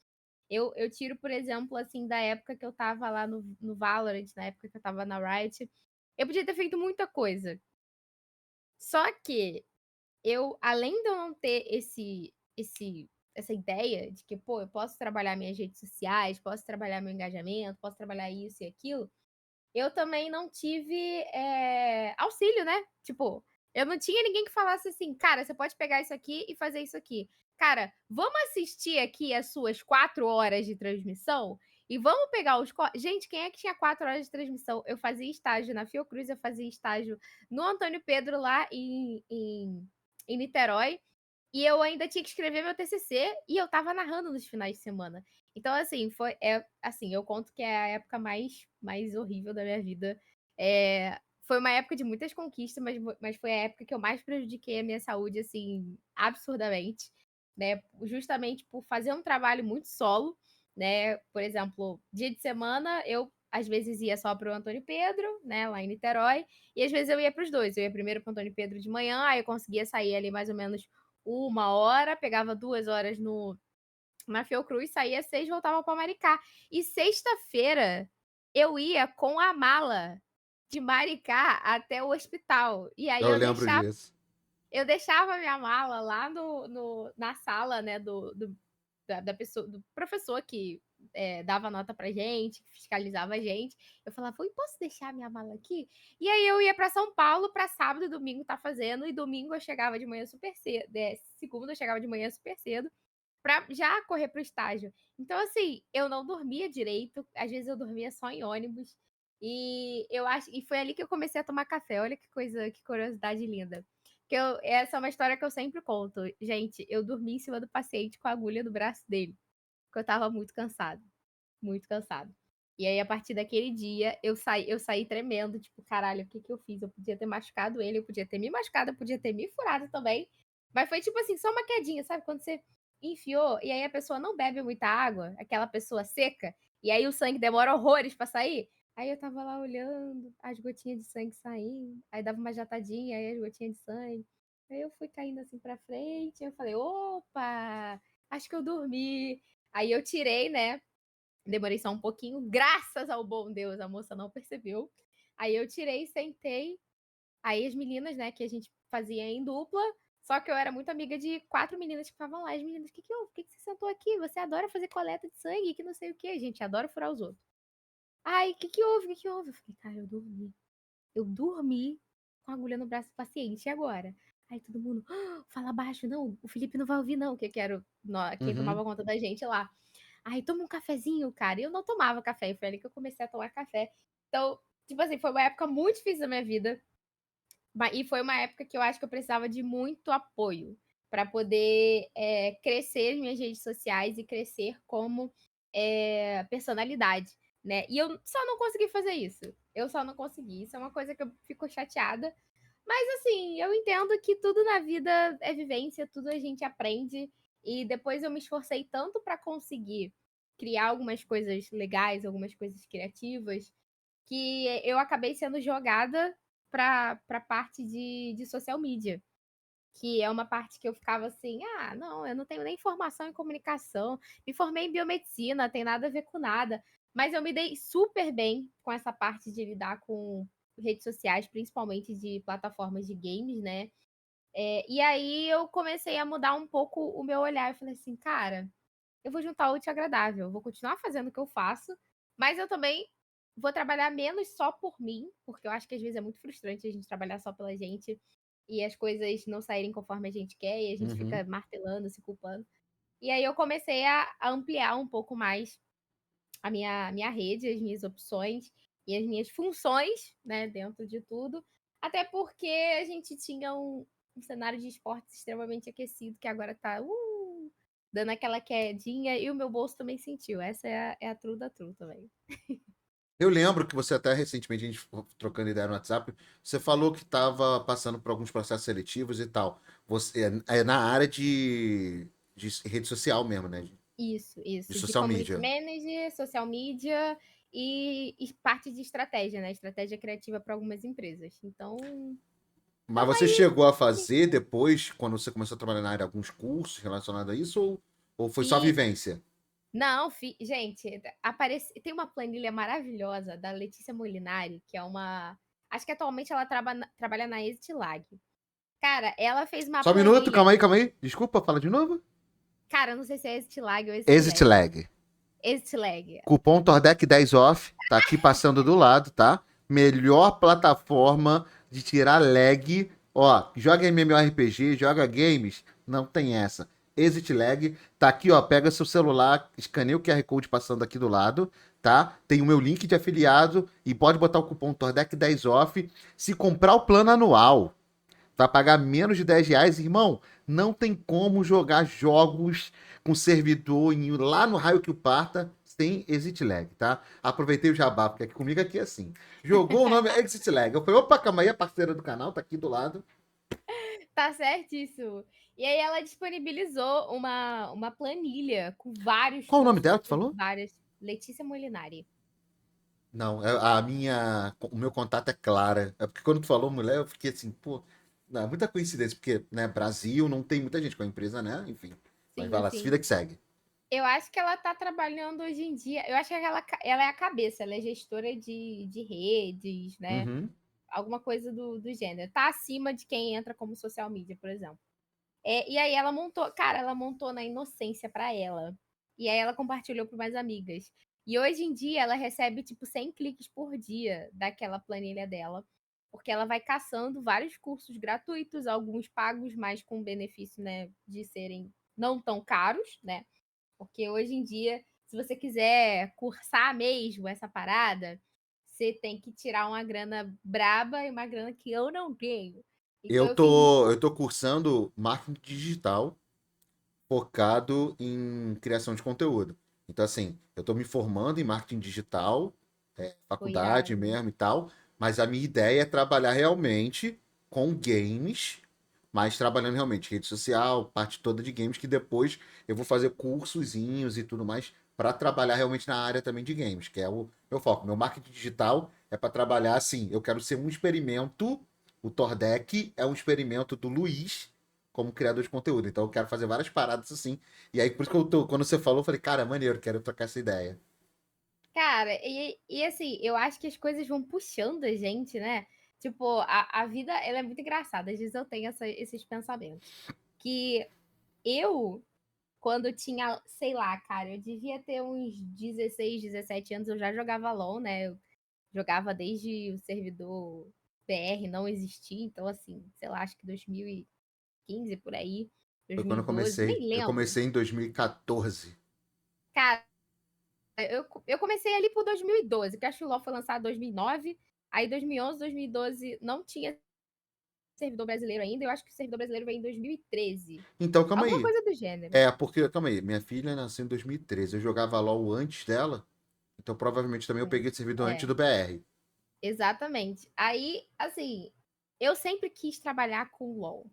Eu tiro, por exemplo, assim, da época que eu tava lá no Valorant, na época que eu tava na Riot, eu podia ter feito muita coisa. Só que eu, além de eu não ter essa ideia de que, pô, eu posso trabalhar minhas redes sociais, posso trabalhar meu engajamento, posso trabalhar isso e aquilo, eu também não tive auxílio, né? Tipo, eu não tinha ninguém que falasse assim, cara, você pode pegar isso aqui e fazer isso aqui. Cara, vamos assistir aqui as suas 4 horas de transmissão e vamos pegar os. Gente, quem é que tinha 4 horas de transmissão? Eu fazia estágio na Fiocruz, eu fazia estágio no Antônio Pedro lá em Niterói. E eu ainda tinha que escrever meu TCC e eu tava narrando nos finais de semana. Então, assim, assim, eu conto que é a época mais horrível da minha vida. Foi uma época de muitas conquistas, mas foi a época que eu mais prejudiquei a minha saúde, assim, absurdamente, né? Justamente por fazer um trabalho muito solo, né? Por exemplo, dia de semana eu às vezes ia só para o Antônio Pedro, né, lá em Niterói, e às vezes eu ia para os dois. Eu ia primeiro para o Antônio Pedro de manhã, aí eu conseguia sair ali mais ou menos 1 hora, pegava 2 horas na Fiocruz, saía 6, voltava para Maricá. E sexta-feira eu ia com a mala de Maricá até o hospital. E aí Eu lembro disso. eu deixava a minha mala lá na sala, né, da pessoa, do professor que dava nota pra gente, que fiscalizava a gente. Eu falava, oi, posso deixar minha mala aqui? E aí eu ia para São Paulo para sábado e domingo tá fazendo, e domingo eu chegava de manhã super cedo, segunda eu chegava de manhã super cedo, pra já correr pro estágio. Então, assim, eu não dormia direito, às vezes eu dormia só em ônibus, e foi ali que eu comecei a tomar café. Olha que coisa, que curiosidade linda. Essa é uma história que eu sempre conto. Gente, eu dormi em cima do paciente com a agulha no braço dele, porque eu tava muito cansada, muito cansada. E aí, a partir daquele dia, eu saí tremendo, tipo, caralho, o que que eu fiz? Eu podia ter machucado ele, eu podia ter me machucado, eu podia ter me furado também. Mas foi tipo assim, só uma quedinha, sabe? Quando você enfiou e aí a pessoa não bebe muita água, aquela pessoa seca, e aí o sangue demora horrores pra sair. Aí eu tava lá olhando as gotinhas de sangue saindo, aí dava uma jatadinha, aí as gotinhas de sangue. Aí eu fui caindo assim pra frente, eu falei, opa, acho que eu dormi. Aí eu tirei, né? Demorei só um pouquinho, graças ao bom Deus, a moça não percebeu. Aí eu tirei, sentei. Aí as meninas, né, que a gente fazia em dupla, só que eu era muito amiga de 4 meninas que ficavam lá. As meninas, o que que houve? Por que que você sentou aqui? Você adora fazer coleta de sangue, que não sei o que. A gente adora furar os outros. Ai, o que que houve? O que que houve? Eu fiquei, cara, eu dormi. Eu dormi com a agulha no braço do paciente, e agora? Aí todo mundo, fala baixo, não, o Felipe não vai ouvir, não, que era quem tomava Uhum. conta da gente lá. Aí toma um cafezinho, cara. E eu não tomava café, e foi ali que eu comecei a tomar café. Então, tipo assim, foi uma época muito difícil da minha vida. E foi uma época que eu acho que eu precisava de muito apoio para poder crescer nas minhas redes sociais e crescer como personalidade, né? E eu só não consegui fazer isso. Eu só não consegui. Isso é uma coisa que eu fico chateada. Mas assim, eu entendo que tudo na vida é vivência, tudo a gente aprende. E depois eu me esforcei tanto para conseguir criar algumas coisas legais, algumas coisas criativas, que eu acabei sendo jogada para parte de social media, que é uma parte que eu ficava assim, ah, não, eu não tenho nem formação em comunicação, me formei em biomedicina, tem nada a ver com nada, mas eu me dei super bem com essa parte de lidar com redes sociais, principalmente de plataformas de games, né? E aí eu comecei a mudar um pouco o meu olhar. Eu falei assim, cara, eu vou juntar o útil ao agradável, eu vou continuar fazendo o que eu faço, mas eu também vou trabalhar menos só por mim, porque eu acho que às vezes é muito frustrante a gente trabalhar só pela gente e as coisas não saírem conforme a gente quer e a gente Uhum. fica martelando, se culpando. E aí eu comecei a ampliar um pouco mais a minha rede, as minhas opções e as minhas funções, né, dentro de tudo. Até porque a gente tinha um cenário de esportes extremamente aquecido, que agora tá dando aquela quedinha, e o meu bolso também sentiu. Essa é a true da true também. Eu lembro que você até recentemente, a gente ficou trocando ideia no WhatsApp, você falou que estava passando por alguns processos seletivos e tal. Você é na área de rede social mesmo, né? De Isso. De social community media. manager, social media e parte de estratégia, né? Estratégia criativa para algumas empresas. Então, Mas tamo você aí. chegou a fazer depois, quando você começou a trabalhar na área, alguns cursos relacionados a isso, ou foi só Fiz. vivência? Não, gente, tem uma planilha maravilhosa da Letícia Molinari, que é uma. Acho que atualmente ela trabalha na Exit Lag. Cara, ela fez uma Só um minuto, planilha. calma aí. Desculpa, fala de novo. Cara, eu não sei se é Exit Lag ou Exit Exit Lag. Lag. Exit Lag. Cupom Tordec 10 off, tá aqui passando do lado, tá? Melhor plataforma de tirar lag. Ó, joga MMORPG, joga games, não tem essa. Exit Lag, tá aqui, ó, pega seu celular, escaneia o QR Code passando aqui do lado, tá? Tem o meu link de afiliado e pode botar o cupom Tordec 10 off. Se comprar o plano anual, vai pagar menos de R$ 10, irmão. Não tem como jogar jogos com servidor lá no raio que o parta sem exit lag, tá? Aproveitei o jabá, porque aqui comigo aqui é assim. Jogou o nome exit lag. Eu falei, opa, calma aí, a parceira do canal tá aqui do lado. Tá certíssimo. E aí ela disponibilizou uma planilha com vários Qual o nome cursos, dela que tu assim, falou? várias. Letícia Molinari. Não, o meu contato é Clara. É porque quando tu falou mulher, eu fiquei assim, pô, não, é muita coincidência, porque, né, Brasil não tem muita gente com a empresa, né? Enfim. Mas vai Sim, lá, sim. vida que segue. Eu acho que ela tá trabalhando hoje em dia. Eu acho que ela é a cabeça, ela é gestora de redes, né? Uhum. Alguma coisa do gênero. Tá acima de quem entra como social media, por exemplo. E aí ela montou na inocência pra ela. E aí ela compartilhou para mais amigas. E hoje em dia ela recebe tipo 100 cliques por dia daquela planilha dela, porque ela vai caçando vários cursos gratuitos, alguns pagos, mas com benefício, né, de serem não tão caros, né? Porque hoje em dia, se você quiser cursar mesmo essa parada, você tem que tirar uma grana braba e uma grana que eu não tenho. Então Eu eu fiz tô, eu tô cursando marketing digital focado em criação de conteúdo. Então, assim, eu tô me formando em marketing digital, faculdade cuidado. mesmo e tal, mas a minha ideia é trabalhar realmente com games, mas trabalhando realmente rede social, parte toda de games, que depois eu vou fazer cursozinhos e tudo mais para trabalhar realmente na área também de games, que é o meu foco. Meu marketing digital é para trabalhar assim, eu quero ser um experimento, o Tordec é um experimento do Luiz como criador de conteúdo. Então eu quero fazer várias paradas assim. E aí por isso que quando você falou, eu falei, cara, maneiro, quero trocar essa ideia. Cara, e assim, eu acho que as coisas vão puxando a gente, né? Tipo, a vida, ela é muito engraçada. Às vezes eu tenho esses pensamentos. Que eu, quando tinha, sei lá, cara, eu devia ter uns 16, 17 anos, eu já jogava LOL, né? Eu jogava desde o servidor BR não existir. Então, assim, sei lá, acho que 2015 por aí, Foi quando eu 2012, comecei. nem Eu lembro. comecei em 2014. Cara, eu comecei ali por 2012, que acho que o LoL foi lançado em 2009. Aí 2011, 2012 não tinha servidor brasileiro ainda. Eu acho que o servidor brasileiro veio em 2013. Então, calma Alguma aí. coisa do gênero. É, porque, calma aí, minha filha nasceu em 2013. Eu jogava LOL antes dela, então provavelmente também eu peguei esse servidor antes É, do BR. exatamente. Aí, assim, eu sempre quis trabalhar com LoL.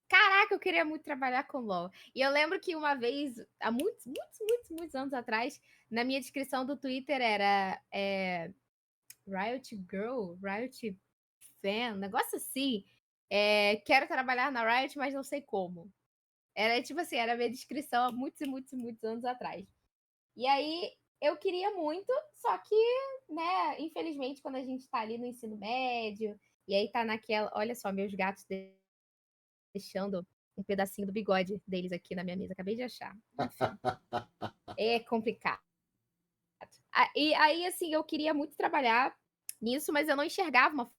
Caraca, eu queria muito trabalhar com LoL. E eu lembro que uma vez, há muitos anos atrás, na minha descrição do Twitter era Riot Girl, Riot Fan, um negócio assim. Quero trabalhar na Riot, mas não sei como. Era tipo assim, era a minha descrição há muitos anos atrás. E aí eu queria muito, só que, né, infelizmente, quando a gente tá ali no ensino médio, e aí tá naquela. Olha só, meus gatos deixando um pedacinho do bigode deles aqui na minha mesa, acabei de achar. Enfim, é complicado. E aí, assim, eu queria muito trabalhar nisso, mas eu não enxergava uma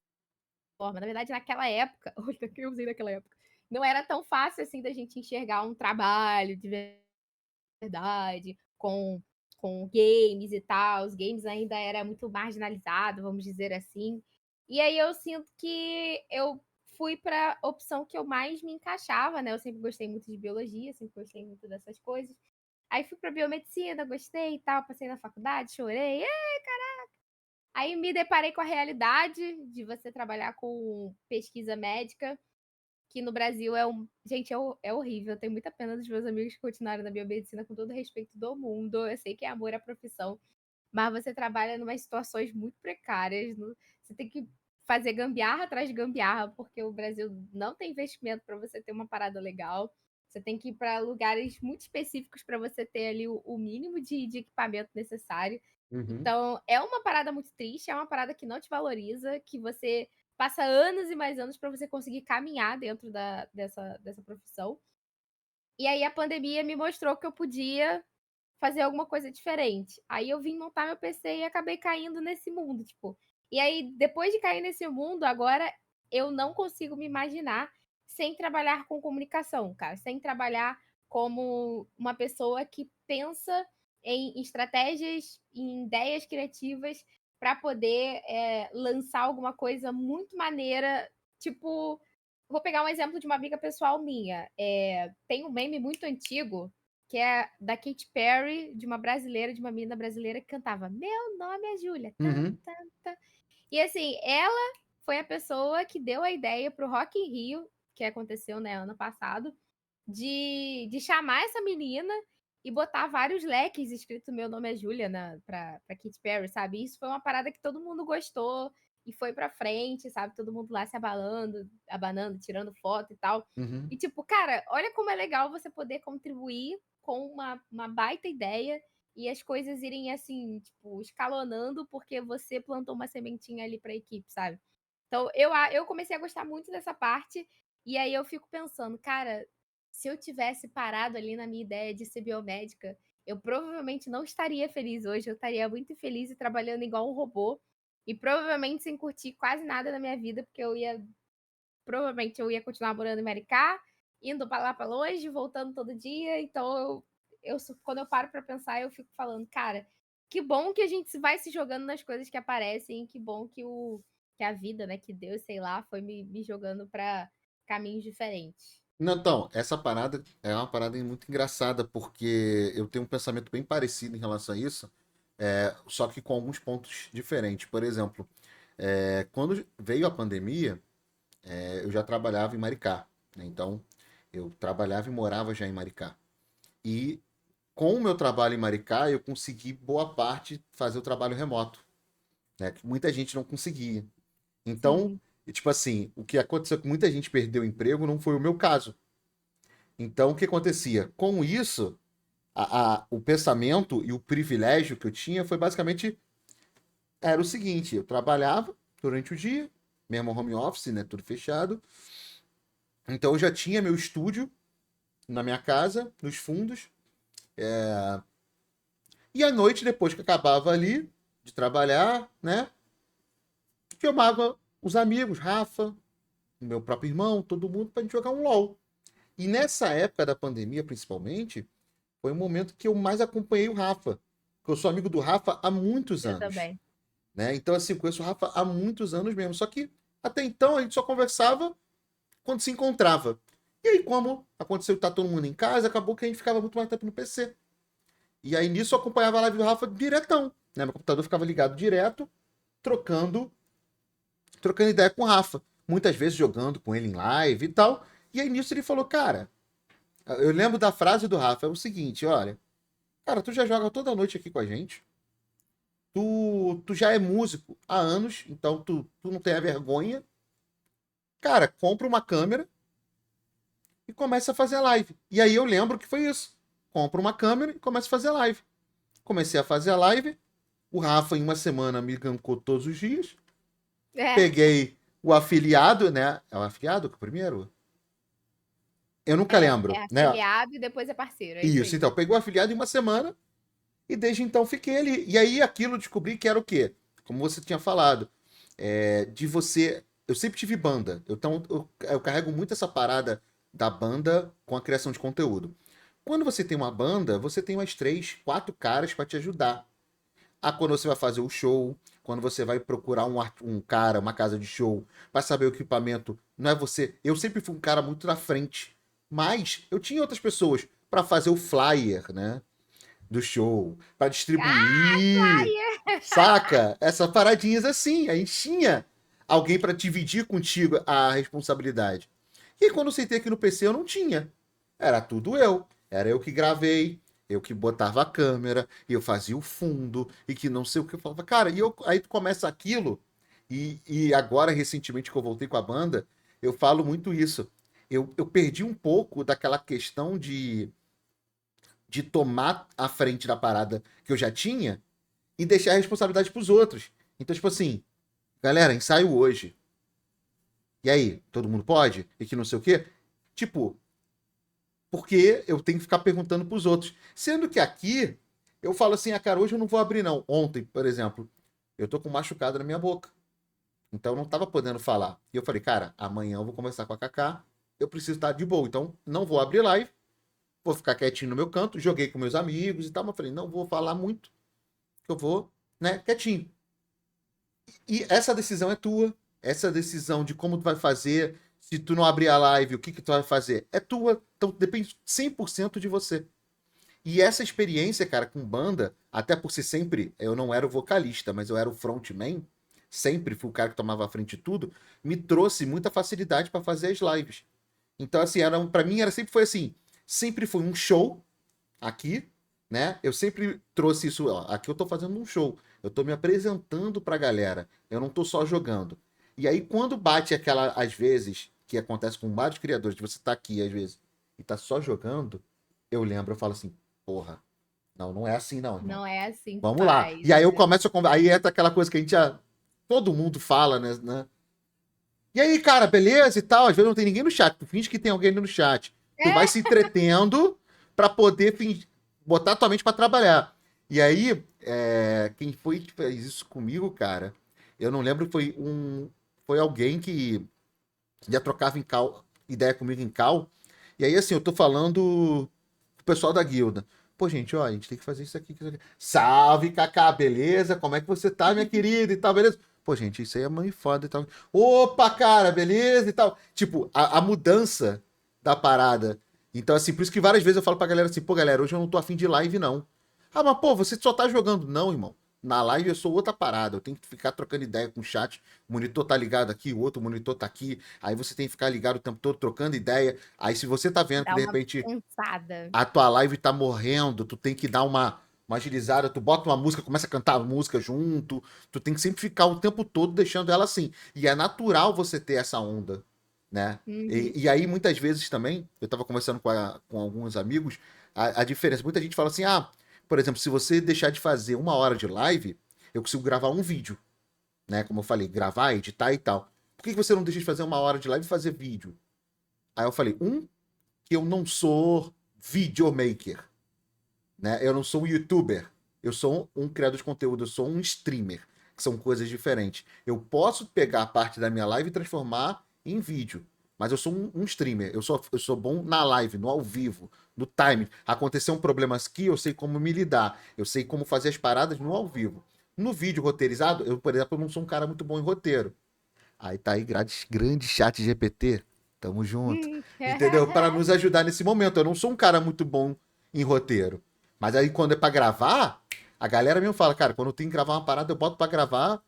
forma. Na verdade, naquela época, olha o que eu usei naquela época, não era tão fácil assim da gente enxergar um trabalho de verdade, com games e tal. Os games ainda era muito marginalizado, vamos dizer assim. E aí eu sinto que eu fui para a opção que eu mais me encaixava, né? Eu sempre gostei muito de biologia, sempre gostei muito dessas coisas. Aí fui para biomedicina, gostei e tal, passei na faculdade, chorei. Aí me deparei com a realidade de você trabalhar com pesquisa médica, que no Brasil é um. Gente, é horrível. Eu tenho muita pena dos meus amigos que continuaram na biomedicina com todo o respeito do mundo. Eu sei que é amor à profissão, mas você trabalha em umas situações muito precárias. Você tem que fazer gambiarra atrás de gambiarra, porque o Brasil não tem investimento para você ter uma parada legal. Você tem que ir para lugares muito específicos para você ter ali o mínimo de equipamento necessário. Uhum, Então, é uma parada muito triste, é uma parada que não te valoriza, que você passa anos e mais anos para você conseguir caminhar dentro dessa profissão. E aí a pandemia me mostrou que eu podia fazer alguma coisa diferente. Aí eu vim montar meu PC e acabei caindo nesse mundo, tipo. E aí, depois de cair nesse mundo, agora eu não consigo me imaginar sem trabalhar com comunicação, cara, sem trabalhar como uma pessoa que pensa em estratégias, em ideias criativas para poder lançar alguma coisa muito maneira, tipo, vou pegar um exemplo de uma amiga pessoal minha. Tem um meme muito antigo que é da Katy Perry, de uma brasileira, de uma menina brasileira que cantava Meu nome é Júlia. uhum, E assim, ela foi a pessoa que deu a ideia pro Rock in Rio, que aconteceu, né, ano passado, de chamar essa menina e botar vários leques escrito Meu nome é Júlia pra Katy Perry, sabe? Isso foi uma parada que todo mundo gostou e foi pra frente, sabe? Todo mundo lá se abanando, tirando foto e tal. uhum. E tipo, cara, olha como é legal você poder contribuir com uma baita ideia e as coisas irem assim, tipo, escalonando porque você plantou uma sementinha ali pra equipe, sabe? Então, eu comecei a gostar muito dessa parte, e aí eu fico pensando, cara, se eu tivesse parado ali na minha ideia de ser biomédica, eu provavelmente não estaria feliz hoje, eu estaria muito infeliz e trabalhando igual um robô, e provavelmente sem curtir quase nada na minha vida, porque provavelmente eu ia continuar morando em Maricá, indo para lá para longe, voltando todo dia, então quando eu paro para pensar, eu fico falando, cara, que bom que a gente vai se jogando nas coisas que aparecem, que bom que a vida, né, que Deus, sei lá, foi me jogando para caminhos diferentes. Não, então, essa parada é uma parada muito engraçada, porque eu tenho um pensamento bem parecido em relação a isso, só que com alguns pontos diferentes. Por exemplo, quando veio a pandemia, eu já trabalhava em Maricá, né? Então, eu trabalhava e morava já em Maricá. E com o meu trabalho em Maricá, eu consegui boa parte fazer o trabalho remoto, né? Que muita gente não conseguia. Então, Sim, tipo assim, o que aconteceu é que muita gente perdeu o emprego, não foi o meu caso. Então, o que acontecia? Com isso, o pensamento e o privilégio que eu tinha foi basicamente, era o seguinte, eu trabalhava durante o dia, mesmo home office, né, tudo fechado. Então eu já tinha meu estúdio na minha casa, nos fundos. E à noite, depois que acabava ali de trabalhar, né, chamava os amigos, Rafa, meu próprio irmão, todo mundo, pra gente jogar um LOL. E nessa época da pandemia, principalmente, foi o momento que eu mais acompanhei o Rafa. Porque eu sou amigo do Rafa há muitos eu anos. também. Né? Então, assim, eu conheço o Rafa há muitos anos mesmo. Só que até então a gente só conversava quando se encontrava. E aí, como aconteceu que tá todo mundo em casa, acabou que a gente ficava muito mais tempo no PC. E aí nisso eu acompanhava a live do Rafa diretão. Né? Meu computador ficava ligado direto, trocando, trocando ideia com o Rafa. Muitas vezes jogando com ele em live e tal. E aí nisso ele falou, cara, eu lembro da frase do Rafa, é o seguinte, olha, cara, tu já joga toda noite aqui com a gente. Tu já é músico há anos, então tu não tem a vergonha. Cara, compra uma câmera e começa a fazer live. E aí eu lembro que foi isso. Compra uma câmera e começa a fazer live. comecei a fazer a live. O Rafa, em uma semana, me gankou todos os dias. É, Peguei o afiliado, né? É o afiliado que é o primeiro? Eu nunca é lembro, né? afiliado e depois é parceiro, é isso Isso, aí. então, peguei o afiliado em uma semana e desde então fiquei ali. E aí aquilo eu descobri que era o quê? Como você tinha falado, de você. Eu sempre tive banda, então eu carrego muito essa parada da banda com a criação de conteúdo. Quando você tem uma banda, você tem umas 3, 4 caras para te ajudar. Quando você vai fazer o show, quando você vai procurar um cara, uma casa de show, para saber o equipamento, não é você. Eu sempre fui um cara muito na frente, mas eu tinha outras pessoas para fazer o flyer, né, do show, para Ah, distribuir, saca? Essas paradinhas assim, a gente tinha alguém para dividir contigo a responsabilidade. E quando eu sentei aqui no PC, eu não tinha. Era tudo eu. Era eu que gravei, eu que botava a câmera, eu fazia o fundo, e que não sei o que eu falava. Cara, aí começa aquilo, e agora, recentemente, que eu voltei com a banda, eu falo muito isso. Eu perdi um pouco daquela questão de tomar a frente da parada que eu já tinha e deixar a responsabilidade pros outros. Então, tipo assim, galera, ensaio hoje. E aí, todo mundo pode? E que não sei o quê? Tipo, porque eu tenho que ficar perguntando pros outros. Sendo que aqui, eu falo assim, cara, hoje eu não vou abrir não. Ontem, por exemplo, eu tô com um machucado na minha boca. Então eu não tava podendo falar. E eu falei, cara, amanhã eu vou conversar com a Kaká, eu preciso estar de boa. Então não vou abrir live, vou ficar quietinho no meu canto, joguei com meus amigos e tal, mas eu falei, não vou falar muito, que eu vou, né, quietinho. E essa decisão é tua. Essa decisão de como tu vai fazer, se tu não abrir a live, o que que tu vai fazer, é tua. Então depende 100% de você. E essa experiência, cara, com banda, até por ser sempre, eu não era o vocalista, mas eu era o frontman, sempre fui o cara que tomava a frente de tudo, me trouxe muita facilidade para fazer as lives. Então, assim, para mim sempre foi assim, sempre foi um show aqui, né? Eu sempre trouxe isso, ó, aqui eu tô fazendo um show, eu tô me apresentando pra galera, eu não tô só jogando. E aí quando bate aquela, às vezes, que acontece com vários criadores, de você tá aqui às vezes e tá só jogando, eu lembro, eu falo assim, porra, não é assim não, irmão. não é assim que Vamos lá. faz, E aí eu né? começo a conversar, aí entra aquela coisa que a gente já, todo mundo fala, né? E aí, cara, beleza e tal? Às vezes não tem ninguém no chat. Tu finge que tem alguém ali no chat. Tu vai É, se entretendo pra poder botar tua mente pra trabalhar. E aí, quem foi que fez isso comigo, cara? Eu não lembro, foi alguém que já trocava ideia comigo em call. E aí, assim, eu tô falando pro pessoal da guilda. Pô, gente, ó, a gente tem que fazer isso aqui. Isso aqui. Salve, Kaká, beleza? Como é que você tá, minha querida e tal, beleza? Pô, gente, isso aí é mãe foda e tal. Opa, cara, beleza e tal. Tipo, a mudança da parada. Então, assim, por isso que várias vezes eu falo pra galera assim, pô, galera, hoje eu não tô afim de live, não. Ah, mas pô, você só tá jogando. Não, irmão. Na live eu sou outra parada. Eu tenho que ficar trocando ideia com o chat. O monitor tá ligado aqui, o outro monitor tá aqui. Aí você tem que ficar ligado o tempo todo trocando ideia. Aí se você tá vendo que dá de uma repente cansada. a tua live tá morrendo, tu tem que dar uma agilizada, tu bota uma música, começa a cantar a música junto, tu tem que sempre ficar o tempo todo deixando ela assim. E é natural você ter essa onda, né? Uhum. E aí, muitas vezes também, eu tava conversando com alguns amigos, a diferença, muita gente fala assim, por exemplo, se você deixar de fazer 1 hora de live, eu consigo gravar um vídeo, né? Como eu falei, gravar, editar e tal. Por que você não deixa de fazer 1 hora de live e fazer vídeo? Aí eu falei, que eu não sou videomaker, né? Eu não sou um youtuber. Eu sou um criador de conteúdo, eu sou um streamer, que são coisas diferentes. Eu posso pegar a parte da minha live e transformar em vídeo, mas eu sou um streamer. Eu sou bom na live, no ao vivo, no time. Aconteceu um problema aqui, eu sei como me lidar. Eu sei como fazer as paradas no ao vivo. No vídeo roteirizado, eu, por exemplo, não sou um cara muito bom em roteiro. Aí tá aí, grande chat GPT. Tamo junto. Entendeu? Para nos ajudar nesse momento. Eu não sou um cara muito bom em roteiro. Mas aí quando é pra gravar, a galera mesmo fala, cara, quando eu tenho que gravar uma parada, eu boto pra gravar,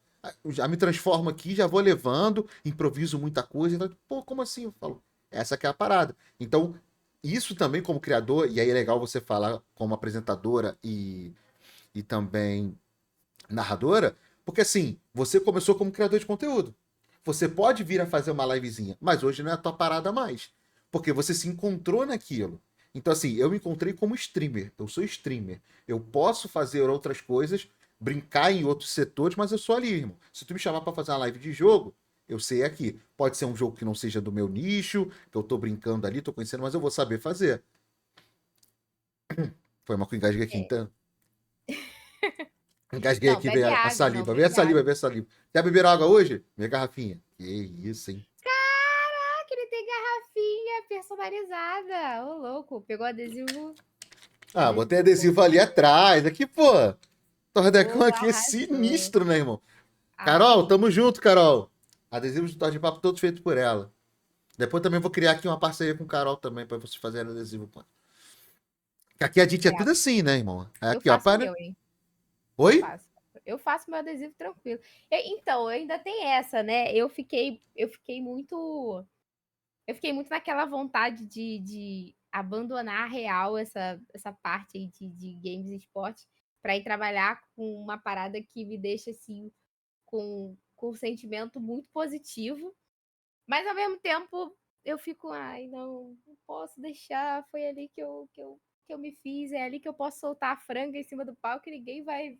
eu já me transformo aqui, já vou levando, improviso muita coisa. Então, pô, como assim? Eu falo, essa que é a parada. Então, isso também como criador, e aí é legal você falar como apresentadora e também narradora, porque assim, você começou como criador de conteúdo. Você pode vir a fazer uma livezinha, mas hoje não é a tua parada mais. Porque você se encontrou naquilo. Então, assim, eu me encontrei como streamer. Eu sou streamer. Eu posso fazer outras coisas, brincar em outros setores, mas eu sou ali, irmão. Se tu me chamar pra fazer uma live de jogo, eu sei aqui. Pode ser um jogo que não seja do meu nicho, que eu tô brincando ali, tô conhecendo, mas eu vou saber fazer. Foi uma que eu engasguei aqui, É. então. Engasguei Não, aqui, veio bebe a água, não, saliva. Veio a bebe saliva, água. veio a saliva. Já beberam água hoje? Minha garrafinha. Que isso, hein? Caraca, ele tem garrafinha personalizada. Ô, louco, pegou adesivo, Ah, botei adesivo adesivo ali fofo. atrás. Aqui, pô. Tordecão Ô, aqui é arrasou. sinistro, né, irmão? Carol, Arrasou. tamo junto, Carol. Adesivos de Torre de Papo todos feitos por ela. Depois também vou criar aqui uma parceria com Carol também, pra vocês fazerem adesivo. Pô. Aqui a gente é É, tudo assim, né, irmão? eu Aqui, ó. faço o Para... meu, hein? Eu Oi? faço. Eu faço meu adesivo tranquilo. Então, eu ainda tem essa, né? Eu fiquei muito naquela vontade de abandonar a real essa parte aí de games e esporte para ir trabalhar com uma parada que me deixa assim com um sentimento muito positivo, mas ao mesmo tempo eu fico, ai, não posso deixar, foi ali que eu me fiz, é ali que eu posso soltar a franga em cima do palco e ninguém vai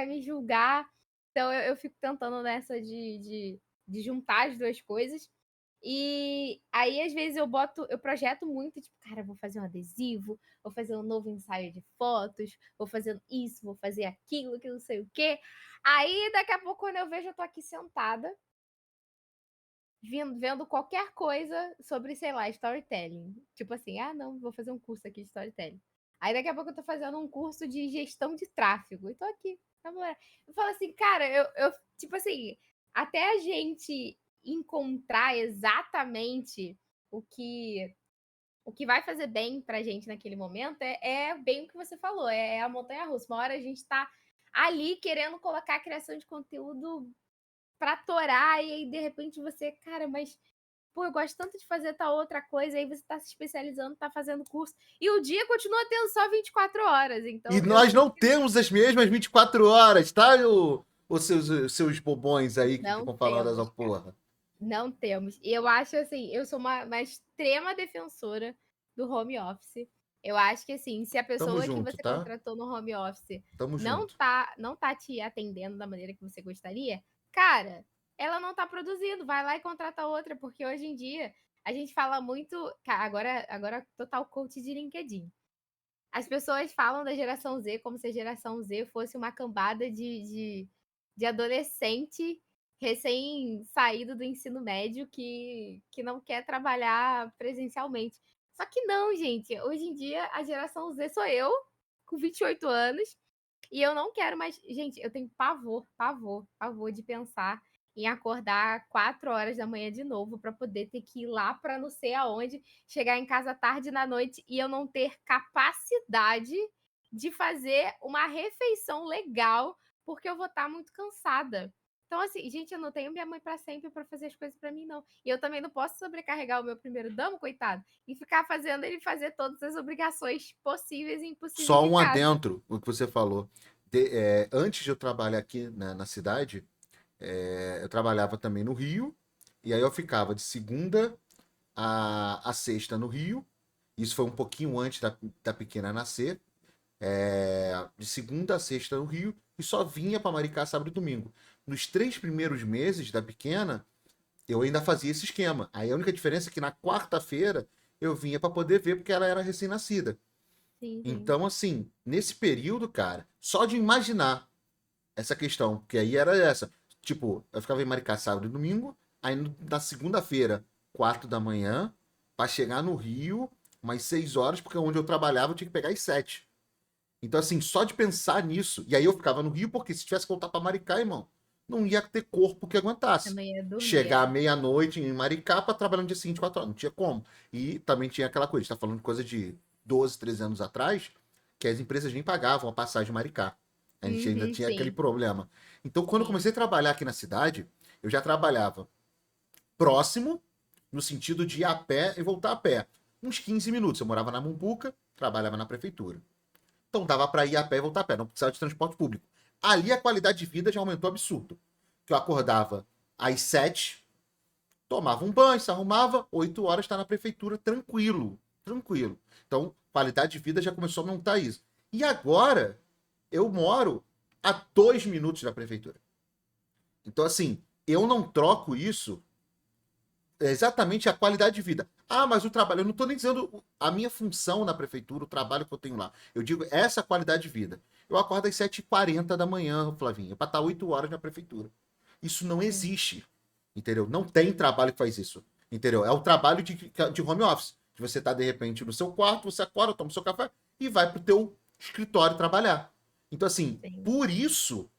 me julgar. Então eu fico tentando nessa de juntar as duas coisas. E aí, às vezes, eu projeto muito, tipo, cara, vou fazer um adesivo, vou fazer um novo ensaio de fotos, vou fazer isso, vou fazer aquilo, que não sei o quê. Aí, daqui a pouco, quando eu vejo, eu tô aqui sentada, vendo qualquer coisa sobre, sei lá, storytelling. Tipo assim, ah, não, vou fazer um curso aqui de storytelling. Aí daqui a pouco eu tô fazendo um curso de gestão de tráfego. E tô aqui, namorando. Eu falo assim, cara, tipo assim, até a gente encontrar exatamente o que o que vai fazer bem pra gente naquele momento é bem o que você falou, é a montanha russa. Uma hora a gente tá ali querendo colocar a criação de conteúdo pra torar, e aí de repente você, cara, mas pô, eu gosto tanto de fazer tal outra coisa, aí você tá se especializando, tá fazendo curso, e o dia continua tendo só 24 horas, E então eu nós sinto não que temos as mesmas 24 horas, tá? Os seus bobões aí que não ficam falando essa temos, cara, porra. não temos. E eu acho assim, eu sou uma extrema defensora do home office. Eu acho que assim, se a Tamo pessoa que junto, você tá? contratou no home office Tamo não junto. tá, não tá te atendendo da maneira que você gostaria, cara, ela não tá produzindo, vai lá e contrata outra, porque hoje em dia a gente fala muito, agora total coach de LinkedIn. As pessoas falam da geração Z como se a geração Z fosse uma cambada de adolescente recém-saído do ensino médio que não quer trabalhar presencialmente. Só que não, gente. Hoje em dia, a geração Z sou eu, com 28 anos, e eu não quero mais. Gente, eu tenho pavor de pensar em acordar 4 horas da manhã de novo para poder ter que ir lá para não sei aonde, chegar em casa tarde na noite e eu não ter capacidade de fazer uma refeição legal, porque eu vou estar muito cansada. Então, assim, gente, eu não tenho minha mãe para sempre para fazer as coisas para mim, não. E eu também não posso sobrecarregar o meu primeiro damo, coitado, e ficar fazendo ele fazer todas as obrigações possíveis e impossíveis Só de um casa. adentro, o que você falou. Antes de eu trabalhar aqui na cidade, eu trabalhava também no Rio, e aí eu ficava de segunda a sexta no Rio. Isso foi um pouquinho antes da pequena nascer. De segunda a sexta no Rio, e só vinha para Maricá sábado e domingo. Nos 3 primeiros meses da pequena, eu ainda fazia esse esquema. Aí a única diferença é que na quarta-feira eu vinha para poder ver, porque ela era recém-nascida. Sim, sim. Então, assim, nesse período, cara, só de imaginar essa questão, porque aí era essa. Tipo, eu ficava em Maricá sábado e domingo, aí na segunda-feira, 4 da manhã, para chegar no Rio, umas 6 horas, porque onde eu trabalhava eu tinha que pegar às 7. Então, assim, só de pensar nisso, e aí eu ficava no Rio, porque se tivesse que voltar para Maricá, irmão, não ia ter corpo que aguentasse. Também ia dormir, Chegar à é. meia-noite em Maricá para trabalhar no dia seguinte 4 horas, não tinha como. E também tinha aquela coisa, a gente tá falando de coisa de 12, 13 anos atrás, que as empresas nem pagavam a passagem de Maricá. A gente ainda Uhum, tinha aquele sim, problema. Então, quando eu sim. comecei a trabalhar aqui na cidade, eu já trabalhava próximo, no sentido de ir a pé e voltar a pé. Uns 15 minutos. Eu morava na Mumpuca, trabalhava na prefeitura. Então dava para ir a pé e voltar a pé, não precisava de transporte público. Ali a qualidade de vida já aumentou absurdo. Que eu acordava às 7, tomava um banho, se arrumava, 8 horas está na prefeitura, tranquilo, tranquilo. Então qualidade de vida já começou a aumentar isso. E agora, eu moro a 2 minutos da prefeitura. Então, assim, eu não troco isso exatamente a qualidade de vida. Ah, mas o trabalho, eu não estou nem dizendo a minha função na prefeitura, o trabalho que eu tenho lá. Eu digo essa qualidade de vida. Eu acordo às 7h40 da manhã, Flavinha, para estar 8 horas na prefeitura. Isso não Sim. existe, entendeu? Não tem trabalho que faz isso, entendeu? É o trabalho de home office. De você estar, de repente, no seu quarto, você acorda, toma o seu café e vai para o teu escritório trabalhar. Então, assim, Sim. por isso,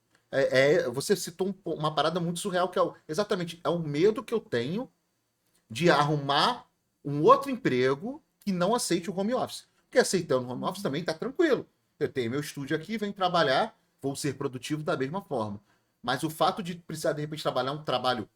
você citou uma parada muito surreal, que exatamente, é o medo que eu tenho de arrumar um outro emprego que não aceite o home office. Porque aceitando o home office também tá tranquilo. Eu tenho meu estúdio aqui, venho trabalhar, vou ser produtivo da mesma forma. Mas o fato de precisar, de repente, trabalhar um trabalho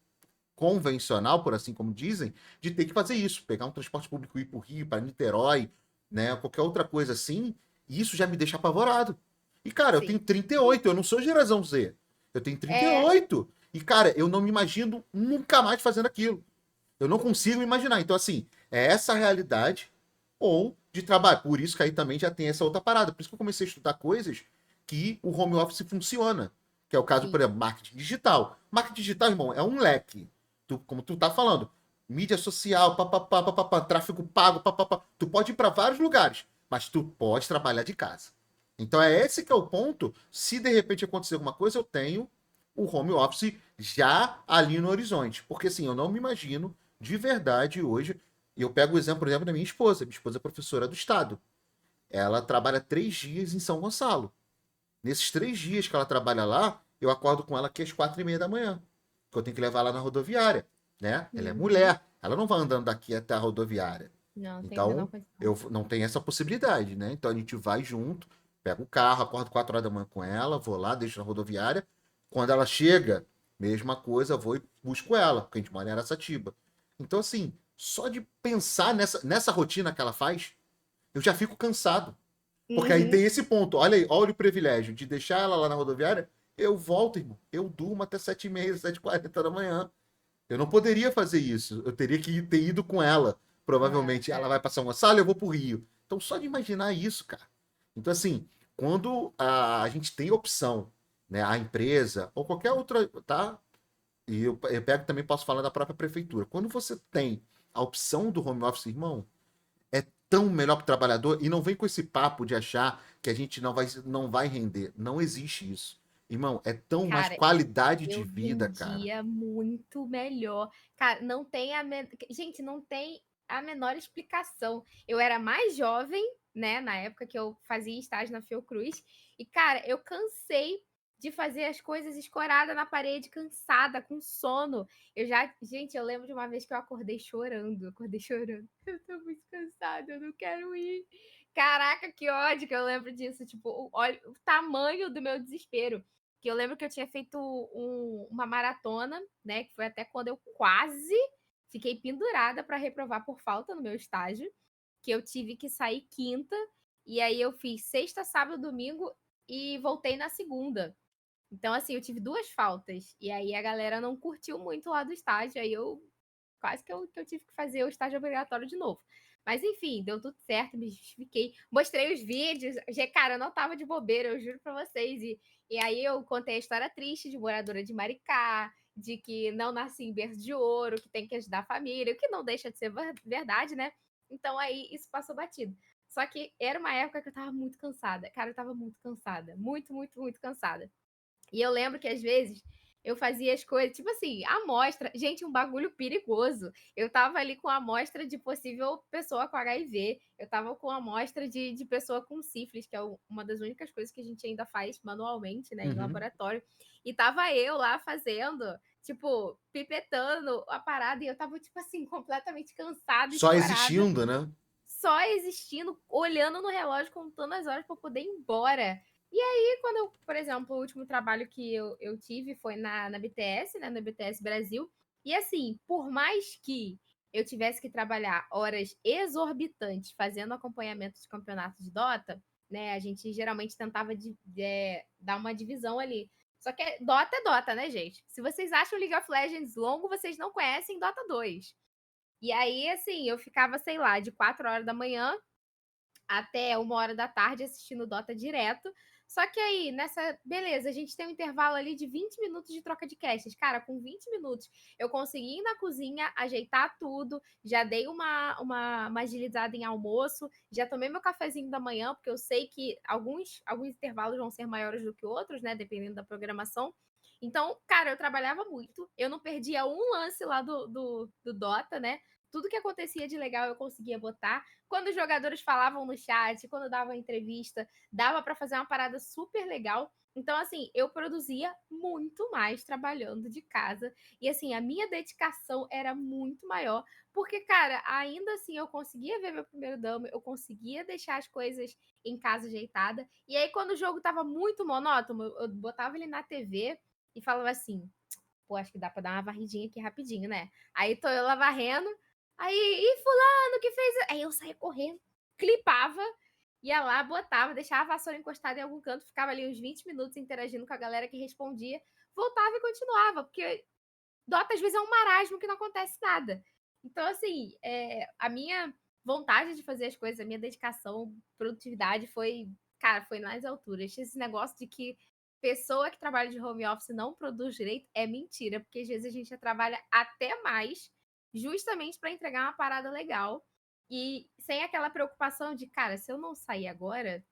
convencional, por assim como dizem, de ter que fazer isso, pegar um transporte público e ir para o Rio, para Niterói, né, qualquer outra coisa assim, isso já me deixa apavorado. E, cara, eu tenho Sim. 38, eu não sou geração Z. Eu tenho trinta e É, oito E, cara, eu não me imagino nunca mais fazendo aquilo. Eu não consigo imaginar. Então, assim, é essa a realidade ou de trabalho. Por isso que aí também já tem essa outra parada. Por isso que eu comecei a estudar coisas que o home office funciona. Que é o caso, por sim. exemplo, marketing digital. Marketing digital, irmão, é um leque. Como tu tá falando. Mídia social, papapá, papapá, tráfego pago, papapá. Tu pode ir para vários lugares, mas tu pode trabalhar de casa. Então é esse que é o ponto. Se de repente acontecer alguma coisa, eu tenho o home office já ali no horizonte. Porque assim, eu não me imagino de verdade hoje. E eu pego o exemplo, por exemplo, da minha esposa. Minha esposa é professora do estado. Ela trabalha 3 dias em São Gonçalo. Nesses 3 dias que ela trabalha lá, eu acordo com ela aqui às 4h30 da manhã. Porque eu tenho que levar ela na rodoviária, né? Ela é Uhum. mulher. Ela não vai andando daqui até a rodoviária. Não, tem a menor Então, condição. eu não tenho essa possibilidade, né? Então a gente vai junto, pega o carro, acordo 4 horas da manhã com ela, vou lá, deixo na rodoviária. Quando ela chega, mesma coisa, vou e busco ela, porque a gente mora em Araçatiba. Então, assim, só de pensar nessa rotina que ela faz, eu já fico cansado. Porque aí Uhum. tem esse ponto. Olha aí, olha o privilégio de deixar ela lá na rodoviária. Eu volto, irmão. Eu durmo até 7h30, 7h40 da manhã. Eu não poderia fazer isso. Eu teria que ter ido com ela. Ah, Provavelmente ela é. vai passar uma sala e eu vou pro Rio. Então, só de imaginar isso, cara. Então, assim, quando a gente tem opção, né, a empresa ou qualquer outra, tá? E eu pego também, posso falar da própria prefeitura. Quando você tem a opção do home office, irmão, é tão melhor para o trabalhador e não vem com esse papo de achar que a gente não vai render. Não existe isso. Irmão, é tão mais Cara, qualidade de eu vida, cara. rendia muito melhor. Cara, não tem gente, não tem a menor explicação. Eu era mais jovem, né, na época que eu fazia estágio na Fiocruz, e cara, eu cansei de fazer as coisas escorada na parede, cansada, com sono. Gente, eu lembro de uma vez que eu acordei chorando, acordei chorando. Eu tô muito cansada, eu não quero ir. Caraca, que ódio que eu lembro disso, tipo, olha o tamanho do meu desespero. Que eu lembro que eu tinha feito uma maratona, né? Que foi até quando eu quase fiquei pendurada para reprovar por falta no meu estágio. Que eu tive que sair quinta. E aí eu fiz sexta, sábado, domingo e voltei na segunda. Então, assim, eu tive 2 faltas. E aí a galera não curtiu muito lá do estágio. Aí eu quase que eu tive que fazer o estágio obrigatório de novo. Mas enfim, deu tudo certo, me justifiquei. Mostrei os vídeos. Cara, eu não tava de bobeira, eu juro pra vocês. E aí eu contei a história triste de moradora de Maricá, de que não nasci em berço de ouro, que tem que ajudar a família, o que não deixa de ser verdade, né? Então aí isso passou batido. Só que era uma época que eu tava muito cansada. Cara, eu tava muito cansada. Muito, muito, muito cansada. E eu lembro que às vezes eu fazia as coisas, tipo assim, amostra. Gente, um bagulho perigoso. Eu tava ali com a amostra de possível pessoa com HIV. Eu tava com a amostra de pessoa com sífilis, que é uma das únicas coisas que a gente ainda faz manualmente, né, em Uhum. laboratório. E tava eu lá fazendo, tipo, pipetando a parada. E eu tava, tipo assim, completamente cansada, Só escorada, existindo, né? só existindo, olhando no relógio, contando as horas para poder ir embora. E aí, quando eu, por exemplo, o último trabalho que eu tive foi na BTS, né? Na BTS Brasil. E assim, por mais que eu tivesse que trabalhar horas exorbitantes fazendo acompanhamento de campeonato de Dota, né? A gente geralmente tentava dar uma divisão ali. Só que Dota é Dota, né, gente? Se vocês acham League of Legends longo, vocês não conhecem Dota 2. E aí, assim, eu ficava, sei lá, de 4 horas da manhã até 1 hora da tarde assistindo Dota direto. Só que aí, beleza, a gente tem um intervalo ali de 20 minutos de troca de castes. Cara, com 20 minutos eu consegui ir na cozinha, ajeitar tudo, já dei uma agilizada em almoço, já tomei meu cafezinho da manhã, porque eu sei que alguns intervalos vão ser maiores do que outros, né? Dependendo da programação. Então, cara, eu trabalhava muito, eu não perdia um lance lá do Dota, né? Tudo que acontecia de legal eu conseguia botar. Quando os jogadores falavam no chat, quando dava entrevista, dava para fazer uma parada super legal. Então, assim, eu produzia muito mais trabalhando de casa. E, assim, a minha dedicação era muito maior. Porque, cara, ainda assim eu conseguia ver meu primeiro dama, eu conseguia deixar as coisas em casa ajeitada. E aí, quando o jogo tava muito monótono, eu botava ele na TV e falava assim: pô, acho que dá pra dar uma varridinha aqui rapidinho, né? Aí tô eu lá varrendo. Aí, e fulano que fez. Aí eu saía correndo, clipava, ia lá, botava, deixava a vassoura encostada em algum canto, ficava ali uns 20 minutos interagindo com a galera que respondia, voltava e continuava, porque Dota às vezes é um marasmo que não acontece nada. Então, assim, a minha vontade de fazer as coisas, a minha dedicação, produtividade foi, cara, foi nas alturas. Esse negócio de que pessoa que trabalha de home office não produz direito é mentira, porque às vezes a gente trabalha até mais, justamente para entregar uma parada legal e sem aquela preocupação de, cara, se eu não sair agora,